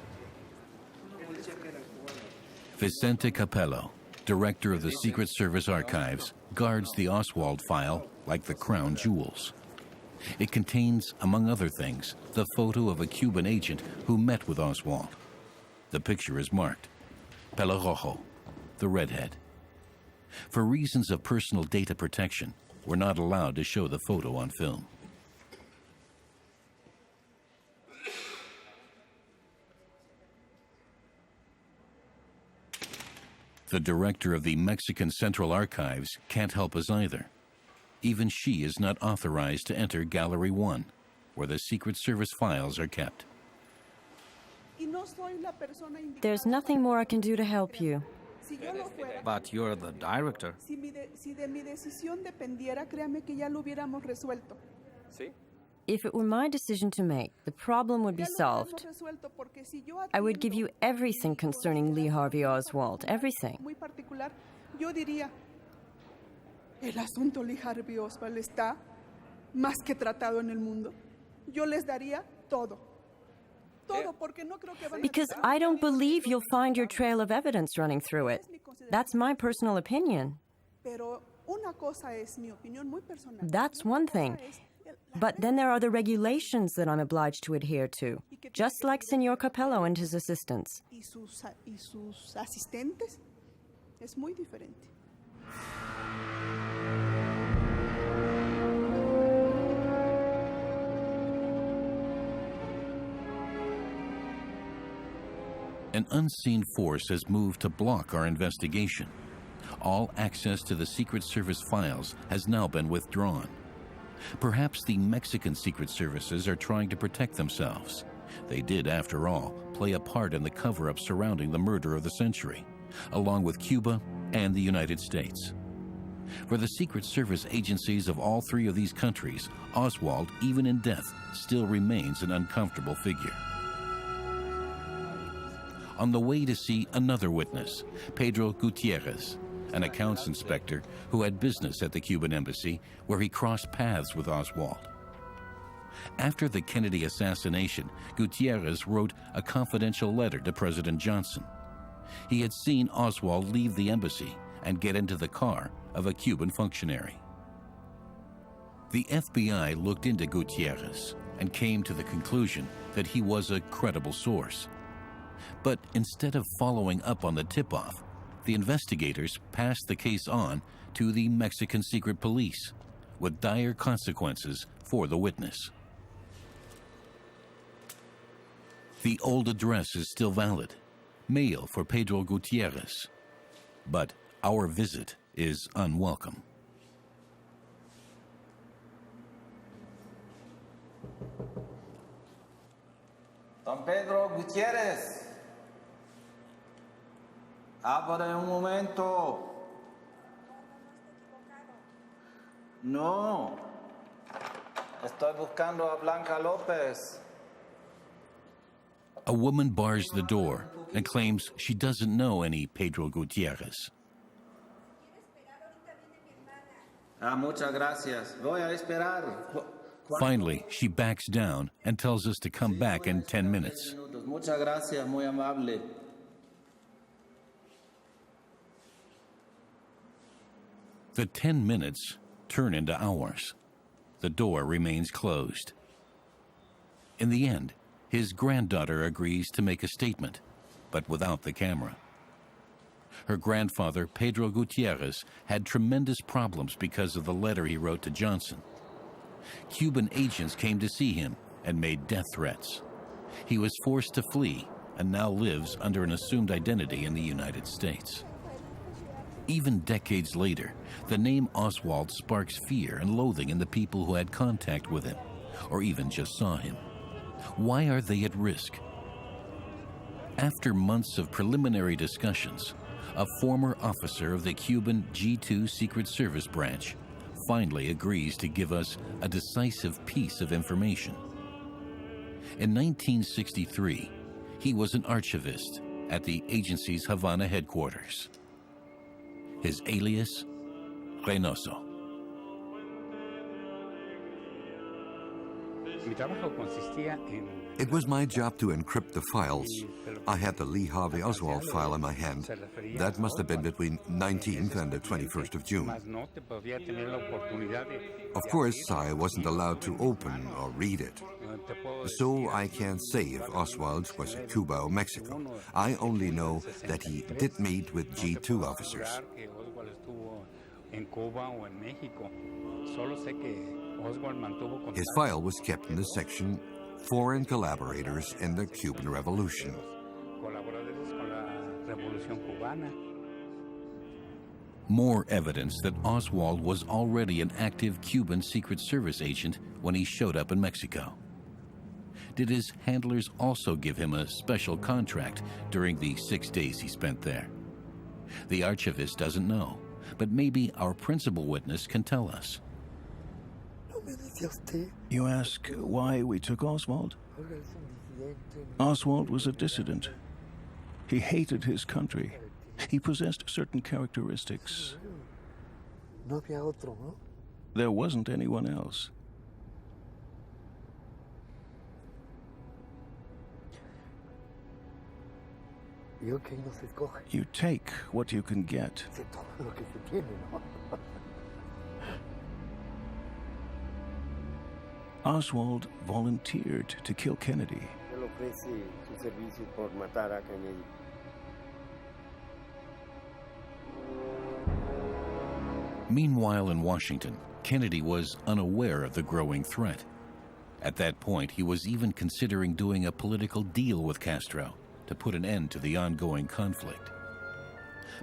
Vicente Capello, director of the Secret Service Archives, guards the Oswald file like the crown jewels. It contains, among other things, the photo of a Cuban agent who met with Oswald. The picture is marked Pelirrojo, the redhead. For reasons of personal data protection, we're not allowed to show the photo on film. The director of the Mexican Central Archives can't help us either. Even she is not authorized to enter Gallery 1, where the Secret Service files are kept. There's nothing more I can do to help you. But you're the director. If it were my decision to make, the problem would be solved. I would give you everything concerning Lee Harvey Oswald, everything. El asunto Lee Harvey Oswald está más que tratado en el mundo. Yo les daría todo. Because I don't believe you'll find your trail of evidence running through it. That's my personal opinion. That's one thing. But then there are the regulations that I'm obliged to adhere to, just like Senor Capello and his assistants. Y sus asistentes es muy diferente. An unseen force has moved to block our investigation. All access to the Secret Service files has now been withdrawn. Perhaps the Mexican Secret Services are trying to protect themselves. They did, after all, play a part in the cover-up surrounding the murder of the century, along with Cuba and the United States. For the Secret Service agencies of all three of these countries, Oswald, even in death, still remains an uncomfortable figure. On the way to see another witness, Pedro Gutierrez, an accounts inspector who had business at the Cuban embassy where he crossed paths with Oswald. After the Kennedy assassination, Gutierrez wrote a confidential letter to President Johnson. He had seen Oswald leave the embassy and get into the car of a Cuban functionary. The FBI looked into Gutierrez and came to the conclusion that he was a credible source. But instead of following up on the tip-off, the investigators passed the case on to the Mexican secret police, with dire consequences for the witness. The old address is still valid, mail for Pedro Gutierrez, but our visit is unwelcome. Don Pedro Gutierrez, abre un momento. No, estoy buscando a Blanca López. A woman bars the door and claims she doesn't know any Pedro Gutierrez. Muchas gracias. Voy a esperar. Finally, she backs down and tells us to come back in 10 minutes. Muchas gracias, muy amable. The 10 minutes turn into hours. The door remains closed. In the end, his granddaughter agrees to make a statement, but without the camera. Her grandfather, Pedro Gutierrez, had tremendous problems because of the letter he wrote to Johnson. Cuban agents came to see him and made death threats. He was forced to flee and now lives under an assumed identity in the United States. Even decades later, the name Oswald sparks fear and loathing in the people who had contact with him, or even just saw him. Why are they at risk? After months of preliminary discussions, a former officer of the Cuban G2 Secret Service branch finally agrees to give us a decisive piece of information. In 1963, he was an archivist at the agency's Havana headquarters. His alias, Reynoso. It was my job to encrypt the files. I had the Lee Harvey Oswald file in my hand. That must have been between 19th and the 21st of June. Of course, I wasn't allowed to open or read it. So I can't say if Oswald was in Cuba or Mexico. I only know that he did meet with G2 officers. His file was kept in the section Foreign Collaborators in the Cuban Revolution. More evidence that Oswald was already an active Cuban Secret Service agent when he showed up in Mexico. Did his handlers also give him a special contract during the 6 days he spent there? The archivist doesn't know, but maybe our principal witness can tell us. You ask why we took Oswald? Oswald was a dissident. He hated his country. He possessed certain characteristics. There wasn't anyone else. You take what you can get. Oswald volunteered to kill Kennedy. Meanwhile, in Washington, Kennedy was unaware of the growing threat. At that point, he was even considering doing a political deal with Castro to put an end to the ongoing conflict.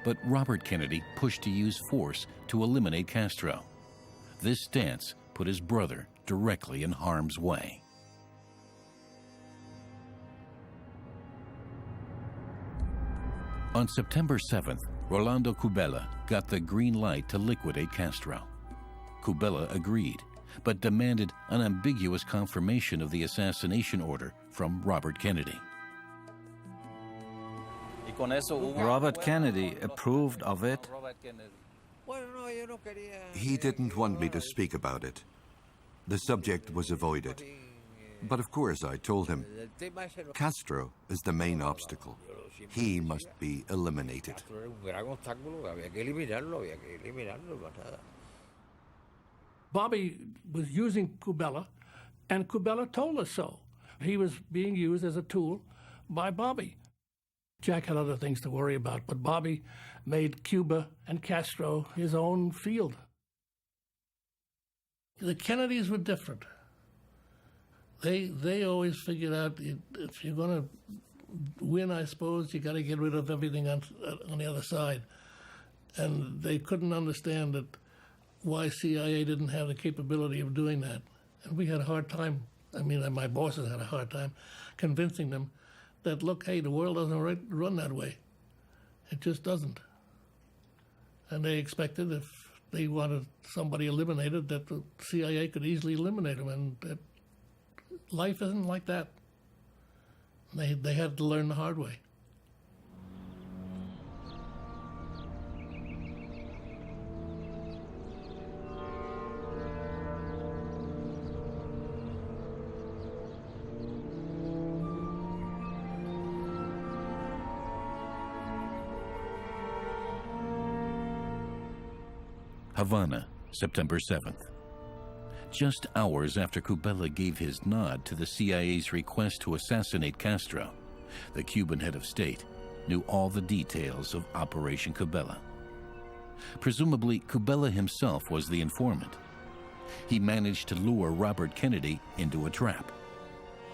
But Robert Kennedy pushed to use force to eliminate Castro. This stance put his brother directly in harm's way. On September 7th, Rolando Cubela got the green light to liquidate Castro. Cubela agreed, but demanded an ambiguous confirmation of the assassination order from Robert Kennedy. Robert Kennedy approved of it? He didn't want me to speak about it. The subject was avoided. But of course I told him, Castro is the main obstacle. He must be eliminated. Bobby was using Cubela, and Cubela told us so. He was being used as a tool by Bobby. Jack had other things to worry about, but Bobby made Cuba and Castro his own field. The Kennedys were different. They always figured out if you're going to win, I suppose, you got to get rid of everything on the other side. And they couldn't understand that why CIA didn't have the capability of doing that. And we had a hard time, I mean, my bosses had a hard time convincing them that, look, hey, the world doesn't run that way. It just doesn't. And they expected if they wanted somebody eliminated, that the CIA could easily eliminate them, and that life isn't like that. They had to learn the hard way. Havana, September 7th. Just hours after Kubela gave his nod to the CIA's request to assassinate Castro, the Cuban head of state knew all the details of Operation Kubela. Presumably, Kubela himself was the informant. He managed to lure Robert Kennedy into a trap.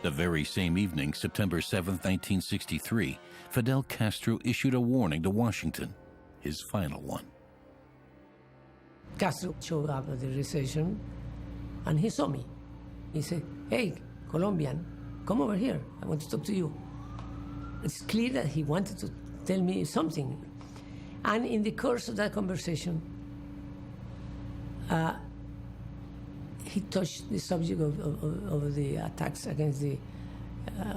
The very same evening, September 7, 1963, Fidel Castro issued a warning to Washington, his final one. Castro showed up at the reception, and he saw me. He said, "Hey, Colombian, come over here. I want to talk to you." It's clear that he wanted to tell me something. And in the course of that conversation, he touched the subject of the attacks against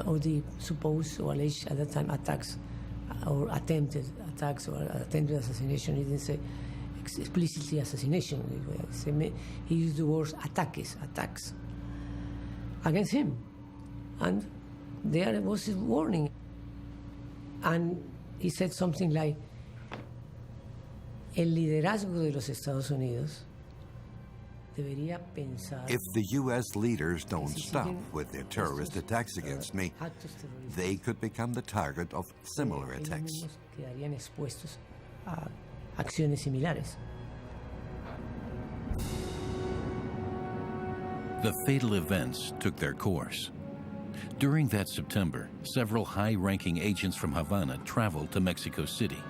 of the supposed or alleged at that time attacks, or attempted attacks, or attempted assassination. He didn't say explicitly assassination. He used the words attacks against him. And there was his warning. And he said something like, el liderazgo de los Estados Unidos debería pensar. If the U.S. leaders don't stop with their terrorist attacks against me, they could become the target of similar attacks. Quedarían expuestos a acciones similares. The fatal events took their course. During that September, several high-ranking agents from Havana traveled to Mexico City.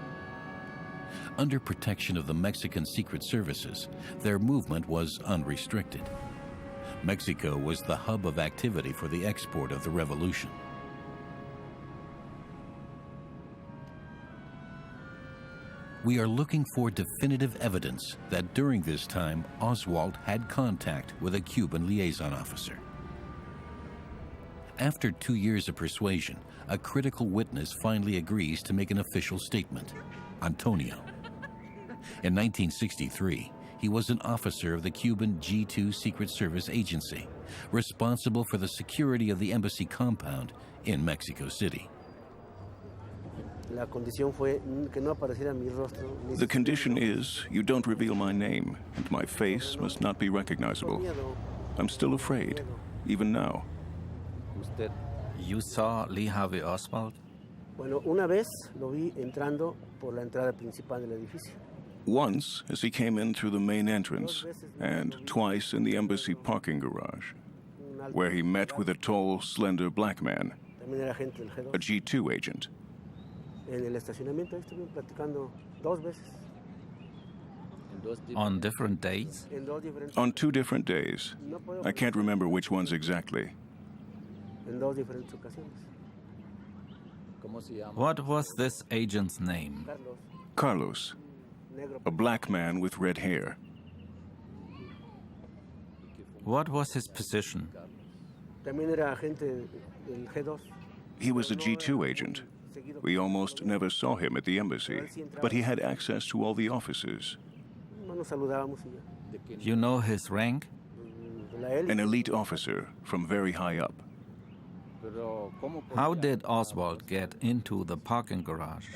Under protection of the Mexican Secret Services, their movement was unrestricted. Mexico was the hub of activity for the export of the revolution. We are looking for definitive evidence that during this time, Oswald had contact with a Cuban liaison officer. After 2 years of persuasion, a critical witness finally agrees to make an official statement: Antonio. In 1963, he was an officer of the Cuban G2 Secret Service agency, responsible for the security of the embassy compound in Mexico City. The condition is you don't reveal my name, and my face must not be recognizable. I'm still afraid, even now. You saw Lee Harvey Oswald? Once, as he came in through the main entrance, and twice in the embassy parking garage, where he met with a tall, slender black man, a G2 agent. On different days? On 2 different days. I can't remember which ones exactly. What was this agent's name? Carlos, a black man with red hair. What was his position? He was a G2 agent. We almost never saw him at the embassy, but he had access to all the offices. You know his rank? An elite officer from very high up. How did Oswald get into the parking garage?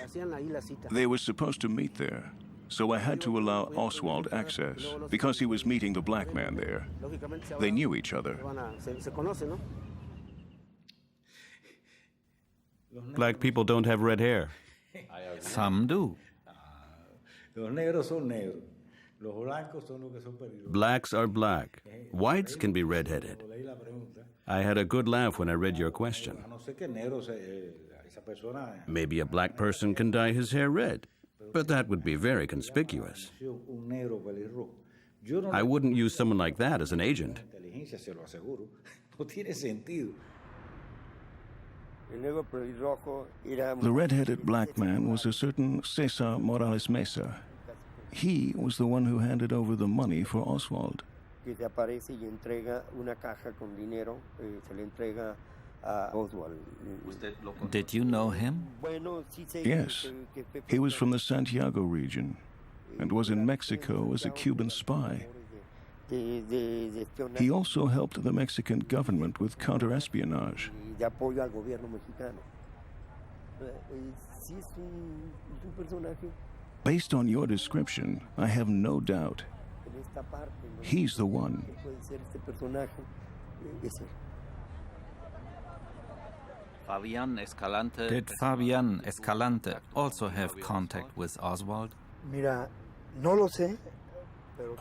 They were supposed to meet there, so I had to allow Oswald access because he was meeting the black man there. They knew each other. Black people don't have red hair. Some do. Blacks are black. Whites can be red-headed. I had a good laugh when I read your question. Maybe a black person can dye his hair red, but that would be very conspicuous. I wouldn't use someone like that as an agent. The red-headed black man was a certain Cesar Morales Mesa. He was the one who handed over the money for Oswald. Did you know him? Yes. He was from the Santiago region and was in Mexico as a Cuban spy. He also helped the Mexican government with counter-espionage. Based on your description, I have no doubt he's the one. Did Fabian Escalante also have contact with Oswald?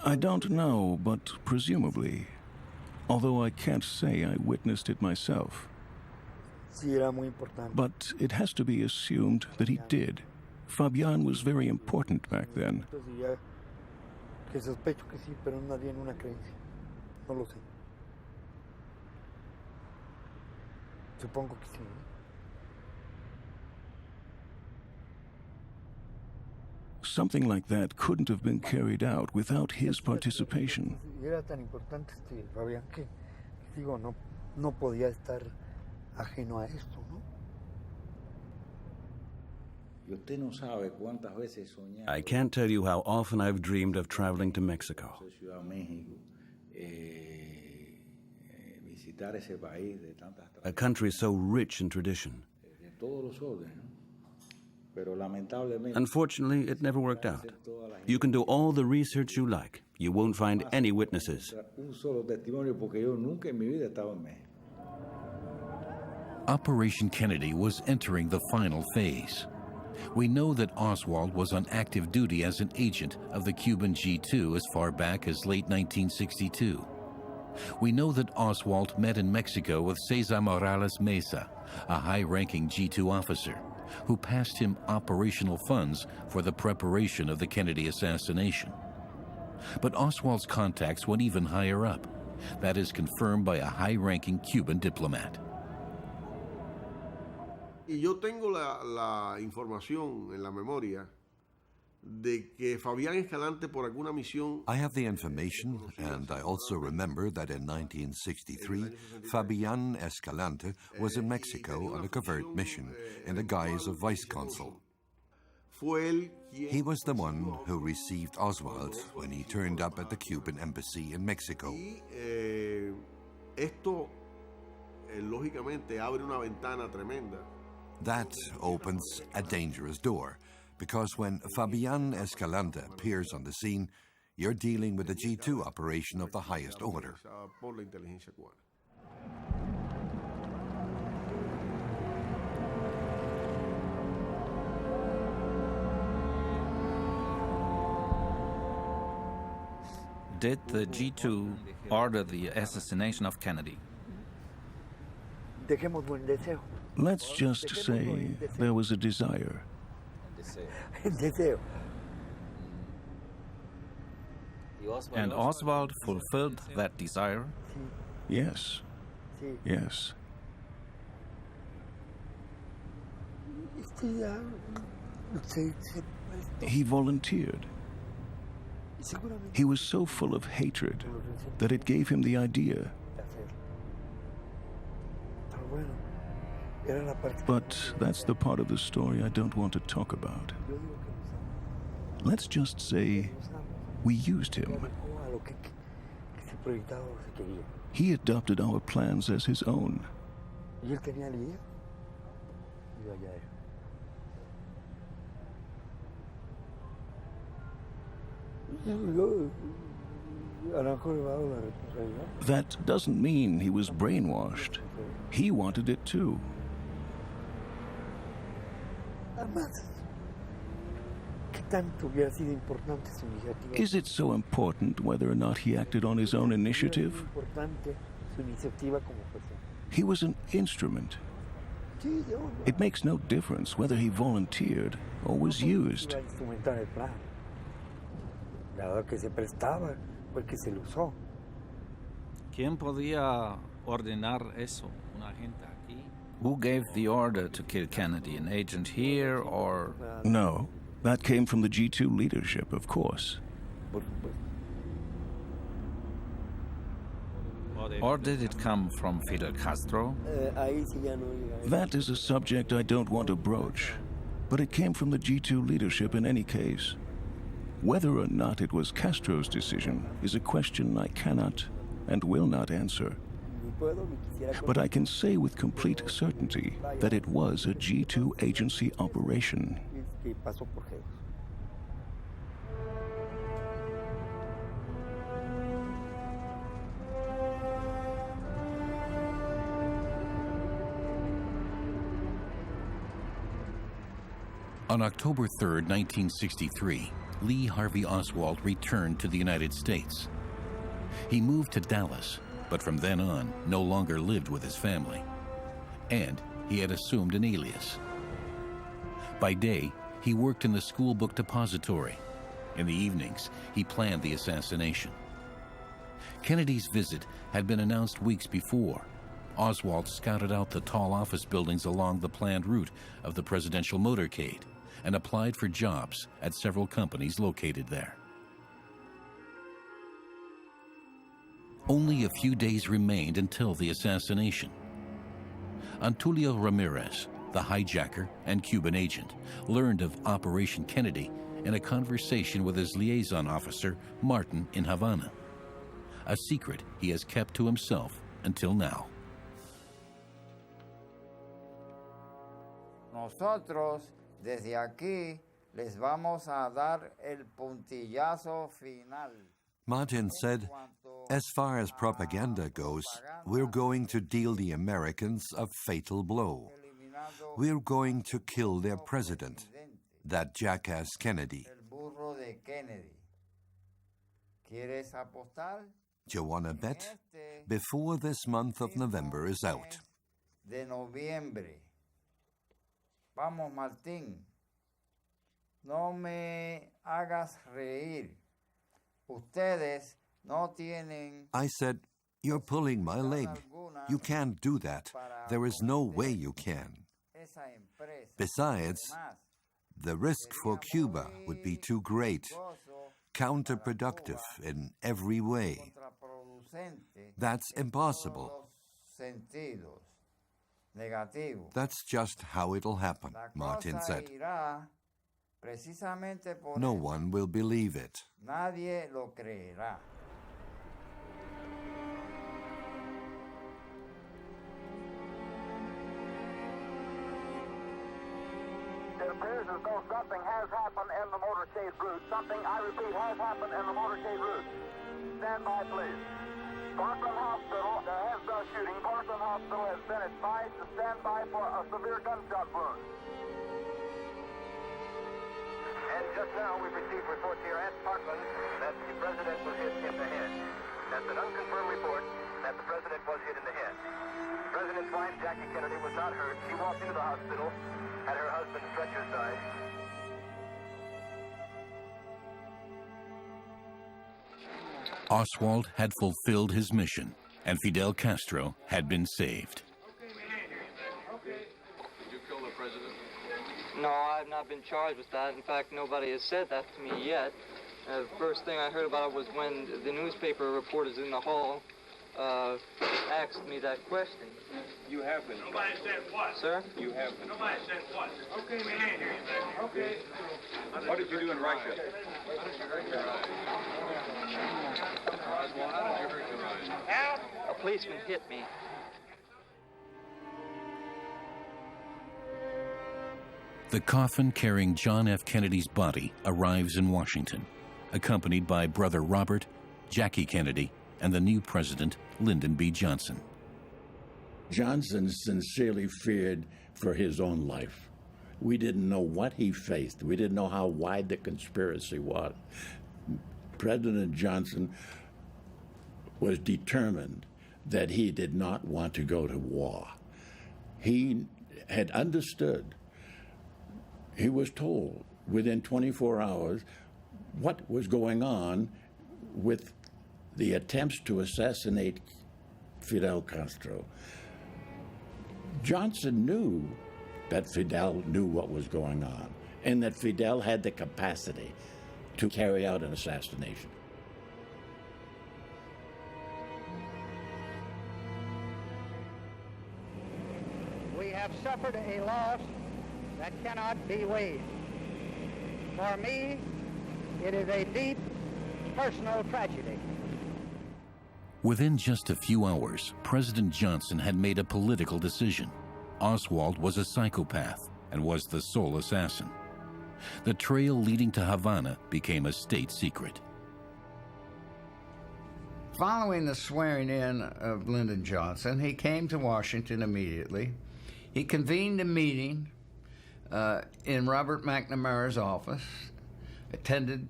I don't know, but presumably. Although I can't say I witnessed it myself. But it has to be assumed that he did. Fabian was very important back then. Something like that couldn't have been carried out without his participation. I can't tell you how often I've dreamed of traveling to Mexico. A country so rich in tradition. Unfortunately, it never worked out. You can do all the research you like. You won't find any witnesses. Operation Kennedy was entering the final phase. We know that Oswald was on active duty as an agent of the Cuban G2 as far back as late 1962. We know that Oswald met in Mexico with Cesar Morales Mesa, a high-ranking G2 officer, who passed him operational funds for the preparation of the Kennedy assassination. But Oswald's contacts went even higher up. That is confirmed by a high-ranking Cuban diplomat. Yo tengo la información en la memoria de que Fabián Escalante por alguna misión. I have the information, and I also remember that in 1963, Fabián Escalante was in Mexico on a covert mission in the guise of vice consul. He was the one who received Oswald when he turned up at the Cuban embassy in Mexico. Esto, lógicamente, abre una ventana tremenda. That opens a dangerous door, because when Fabián Escalante appears on the scene, you're dealing with a G2 operation of the highest order. Did the G2 order the assassination of Kennedy? Let's just say there was a desire. And Oswald fulfilled that desire? Yes. Yes. He volunteered. He was so full of hatred that it gave him the idea. But that's the part of the story I don't want to talk about. Let's just say we used him. He adopted our plans as his own. That doesn't mean he was brainwashed. He wanted it too. Is it so important whether or not he acted on his own initiative? He was an instrument. It makes no difference whether he volunteered or was used. ¿Quién podía ordenar eso? ¿Un agente aquí? Who gave the order to kill Kennedy? An agent here or...? No, that came from the G2 leadership, of course. Or did it come from Fidel Castro? That is a subject I don't want to broach, but it came from the G2 leadership in any case. Whether or not it was Castro's decision is a question I cannot and will not answer. But I can say with complete certainty that it was a G2 agency operation. On October 3, 1963, Lee Harvey Oswald returned to the United States. He moved to Dallas, but from then on no longer lived with his family. And he had assumed an alias. By day, he worked in the school book depository. In the evenings, he planned the assassination. Kennedy's visit had been announced weeks before. Oswald scouted out the tall office buildings along the planned route of the presidential motorcade and applied for jobs at several companies located there. Only a few days remained until the assassination. Antulio Ramirez, the hijacker and Cuban agent, learned of Operation Kennedy in a conversation with his liaison officer, Martin, in Havana. A secret he has kept to himself until now. Nosotros, desde aquí, les vamos a dar el puntillazo final. Martin said, as far as propaganda goes, we're going to deal the Americans a fatal blow. We're going to kill their president, that jackass Kennedy. Do you want to bet? Before this month of November is out. Vamos, Martín. No me hagas reír. Ustedes no tienen. I said, you're pulling my leg. You can't do that. There is no way you can. Besides, the risk for Cuba would be too great, counterproductive in every way. That's impossible. That's just how it'll happen, Martin said. No one will believe it. It appears as though something has happened in the motorcade route. Something, I repeat, has happened in the motorcade route. Stand by, please. Parkland Hospital, there has been a shooting. Parkland Hospital has been advised to stand by for a severe gunshot wound. And just now we've received reports here at Parkland that the president was hit in the head. That's an unconfirmed report that the president was hit in the head. The president's wife, Jackie Kennedy, was not hurt. She walked into the hospital at her husband's stretcher side. Oswald had fulfilled his mission, and Fidel Castro had been saved. Did you kill the president? No, I've not been charged with that. In fact, nobody has said that to me yet. The first thing I heard about it was when the newspaper reporters in the hall asked me that question. You have been. Nobody said what? Sir? You have been. Nobody said what? Okay, we can't hear you. Okay. What did you do in Russia? A policeman hit me. The coffin carrying John F. Kennedy's body arrives in Washington, accompanied by brother Robert, Jackie Kennedy, and the new president, Lyndon B. Johnson. Johnson sincerely feared for his own life. We didn't know what he faced. We didn't know how wide the conspiracy was. President Johnson was determined that he did not want to go to war. He had understood, he was told within 24 hours what was going on with the attempts to assassinate Fidel Castro. Johnson knew that Fidel knew what was going on and that Fidel had the capacity to carry out an assassination. We have suffered a loss that cannot be weighed. For me, it is a deep personal tragedy. Within just a few hours, President Johnson had made a political decision. Oswald was a psychopath and was the sole assassin. The trail leading to Havana became a state secret. Following the swearing in of Lyndon Johnson, he came to Washington immediately. He convened a meeting in Robert McNamara's office, attended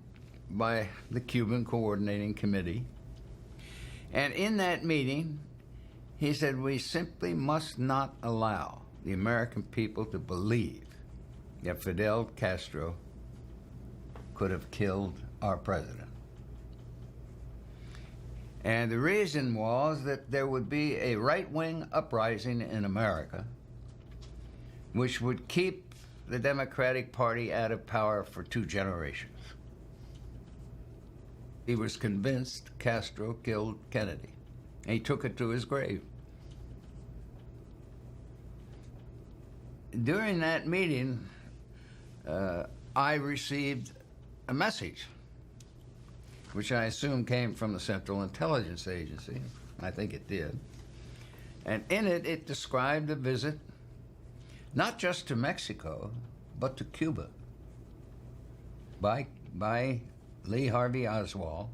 by the Cuban Coordinating Committee. And in that meeting, he said, we simply must not allow the American people to believe that Fidel Castro could have killed our president. And the reason was that there would be a right-wing uprising in America which would keep the Democratic Party out of power for 2 generations. He was convinced Castro killed Kennedy, and he took it to his grave. During that meeting, I received a message, which I assume came from the Central Intelligence Agency. I think it did. And in it, it described a visit not just to Mexico, but to Cuba by Lee Harvey Oswald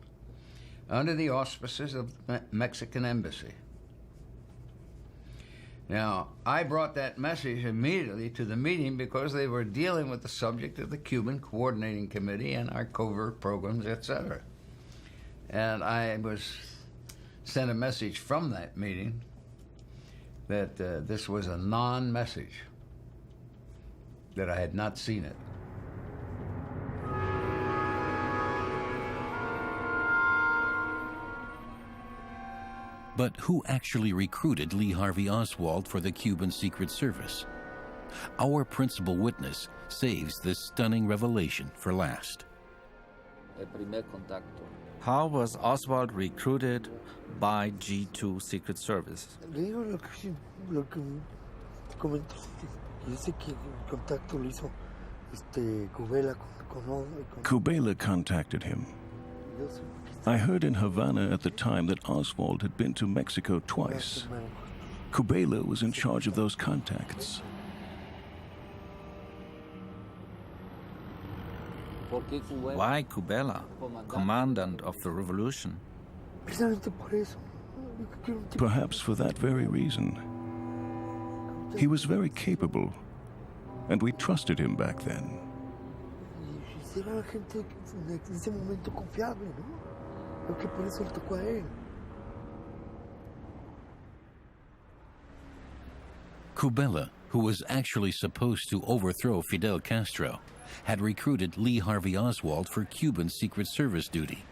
under the auspices of the Mexican Embassy. Now, I brought that message immediately to the meeting because they were dealing with the subject of the Cuban Coordinating Committee and our covert programs, etc. And I was sent a message from that meeting that this was a non-message, that I had not seen it. But who actually recruited Lee Harvey Oswald for the Cuban Secret Service? Our principal witness saves this stunning revelation for last. How was Oswald recruited by G2 Secret Service? Kubela contacted him. I heard in Havana at the time that Oswald had been to Mexico twice. Kubela was in charge of those contacts. Why Kubela, commandant of the revolution? Perhaps for that very reason. He was very capable, and we trusted him back then. Kubela, who was actually supposed to overthrow Fidel Castro, had recruited Lee Harvey Oswald for Cuban Secret Service duty,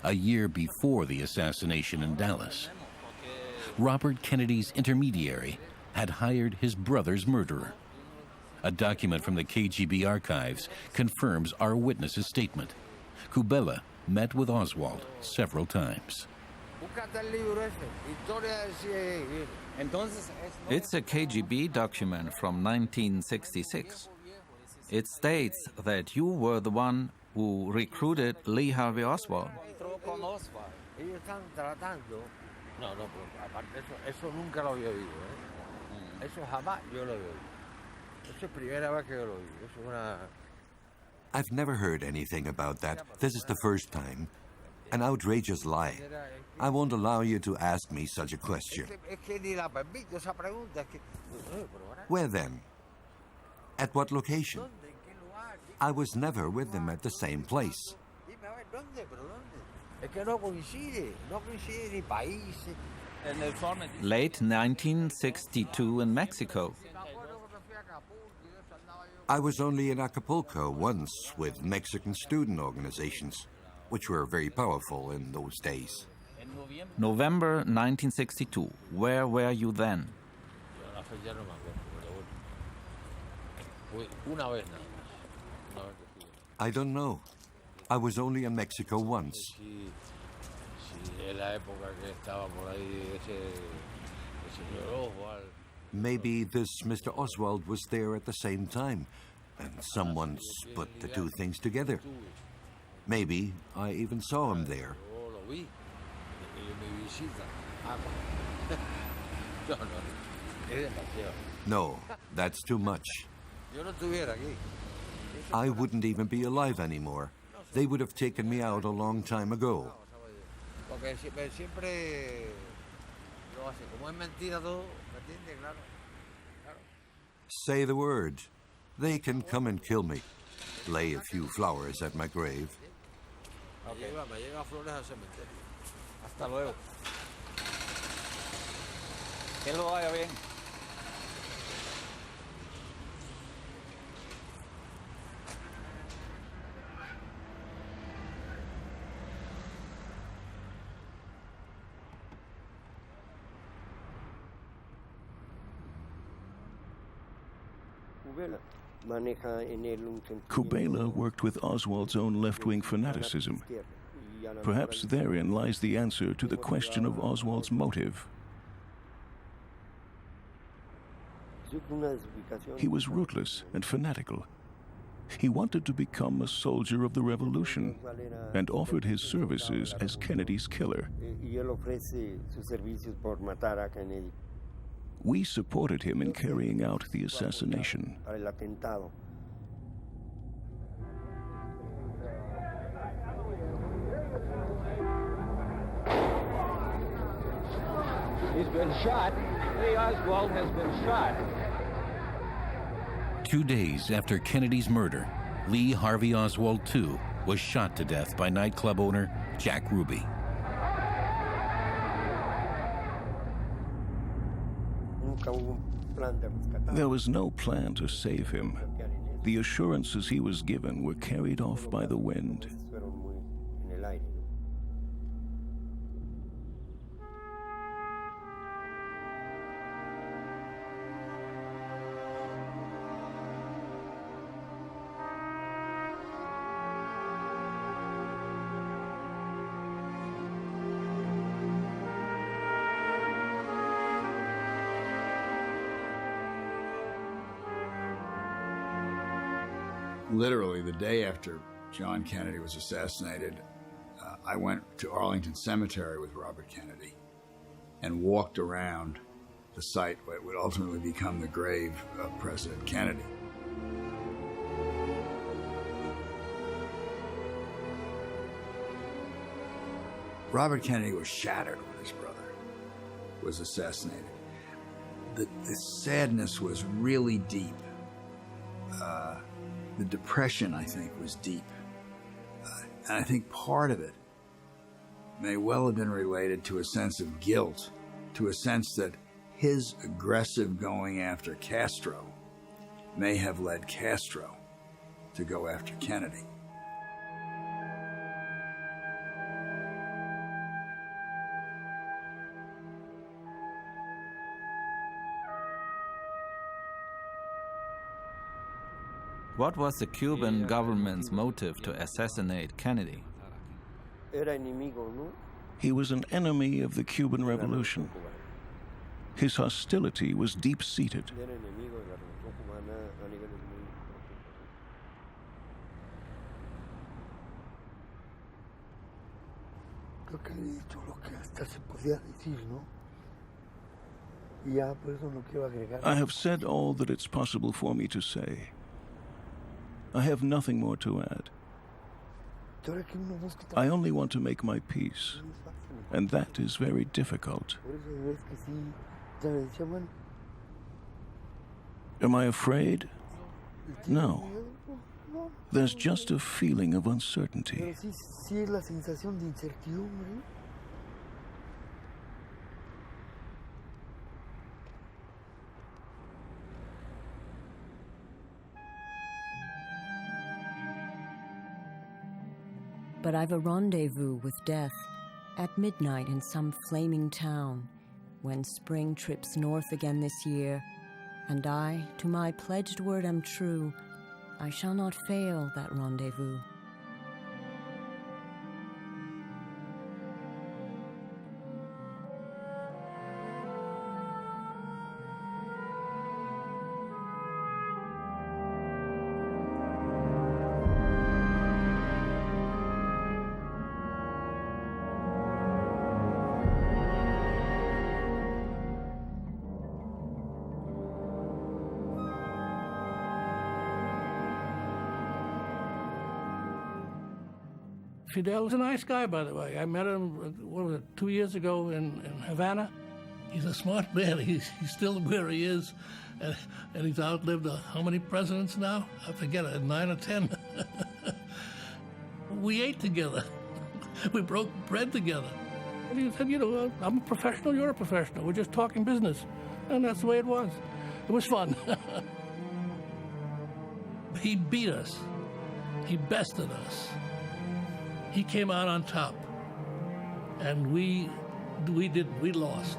a year before the assassination in Dallas. Robert Kennedy's intermediary had hired his brother's murderer. A document from the KGB archives confirms our witness's statement. Kubela met with Oswald several times. It's a KGB document from 1966. It states that you were the one who recruited Lee Harvey Oswald. I've never heard anything about that. This is the first time. An outrageous lie. I won't allow you to ask me such a question. Where then? At what location? I was never with them at the same place. Late 1962 in Mexico. I was only in Acapulco once with Mexican student organizations, which were very powerful in those days. November 1962. Where were you then? I don't know. I was only in Mexico once. Maybe this Mr. Oswald was there at the same time, and someone put the two things together. Maybe I even saw him there. No, that's too much. I wouldn't even be alive anymore. They would have taken me out a long time ago. Say the word. They can come and kill me. Lay a few flowers at my grave. Hasta luego. Que lo vaya bien. Kubela worked with Oswald's own left-wing fanaticism. Perhaps therein lies the answer to the question of Oswald's motive. He was ruthless and fanatical. He wanted to become a soldier of the revolution and offered his services as Kennedy's killer. We supported him in carrying out the assassination. He's been shot. Lee Oswald has been shot. 2 days after Kennedy's murder, Lee Harvey Oswald II was shot to death by nightclub owner Jack Ruby. There was no plan to save him. The assurances he was given were carried off by the wind. Literally, the day after John Kennedy was assassinated, I went to Arlington Cemetery with Robert Kennedy and walked around the site where would ultimately become the grave of President Kennedy. Robert Kennedy was shattered when his brother was assassinated. The sadness was really deep. The depression, I think, was deep. And I think part of it may well have been related to a sense of guilt, to a sense that his aggressive going after Castro may have led Castro to go after Kennedy. What was the Cuban government's motive to assassinate Kennedy? He was an enemy of the Cuban Revolution. His hostility was deep-seated. I have said all that it's possible for me to say. I have nothing more to add. I only want to make my peace, and that is very difficult. Am I afraid? No. There's just a feeling of uncertainty. Pero sí es la sensación de incertidumbre. But I've a rendezvous with death at midnight in some flaming town when spring trips north again this year, and I, to my pledged word am true, I shall not fail that rendezvous. Fidel's a nice guy, by the way. I met him, 2 years ago in Havana. He's a smart man. He's still where he is. And he's outlived how many presidents now? I forget, 9 or 10. We ate together. We broke bread together. And he said, I'm a professional, you're a professional. We're just talking business. And that's the way it was. It was fun. He beat us. He bested us. He came out on top, and we lost.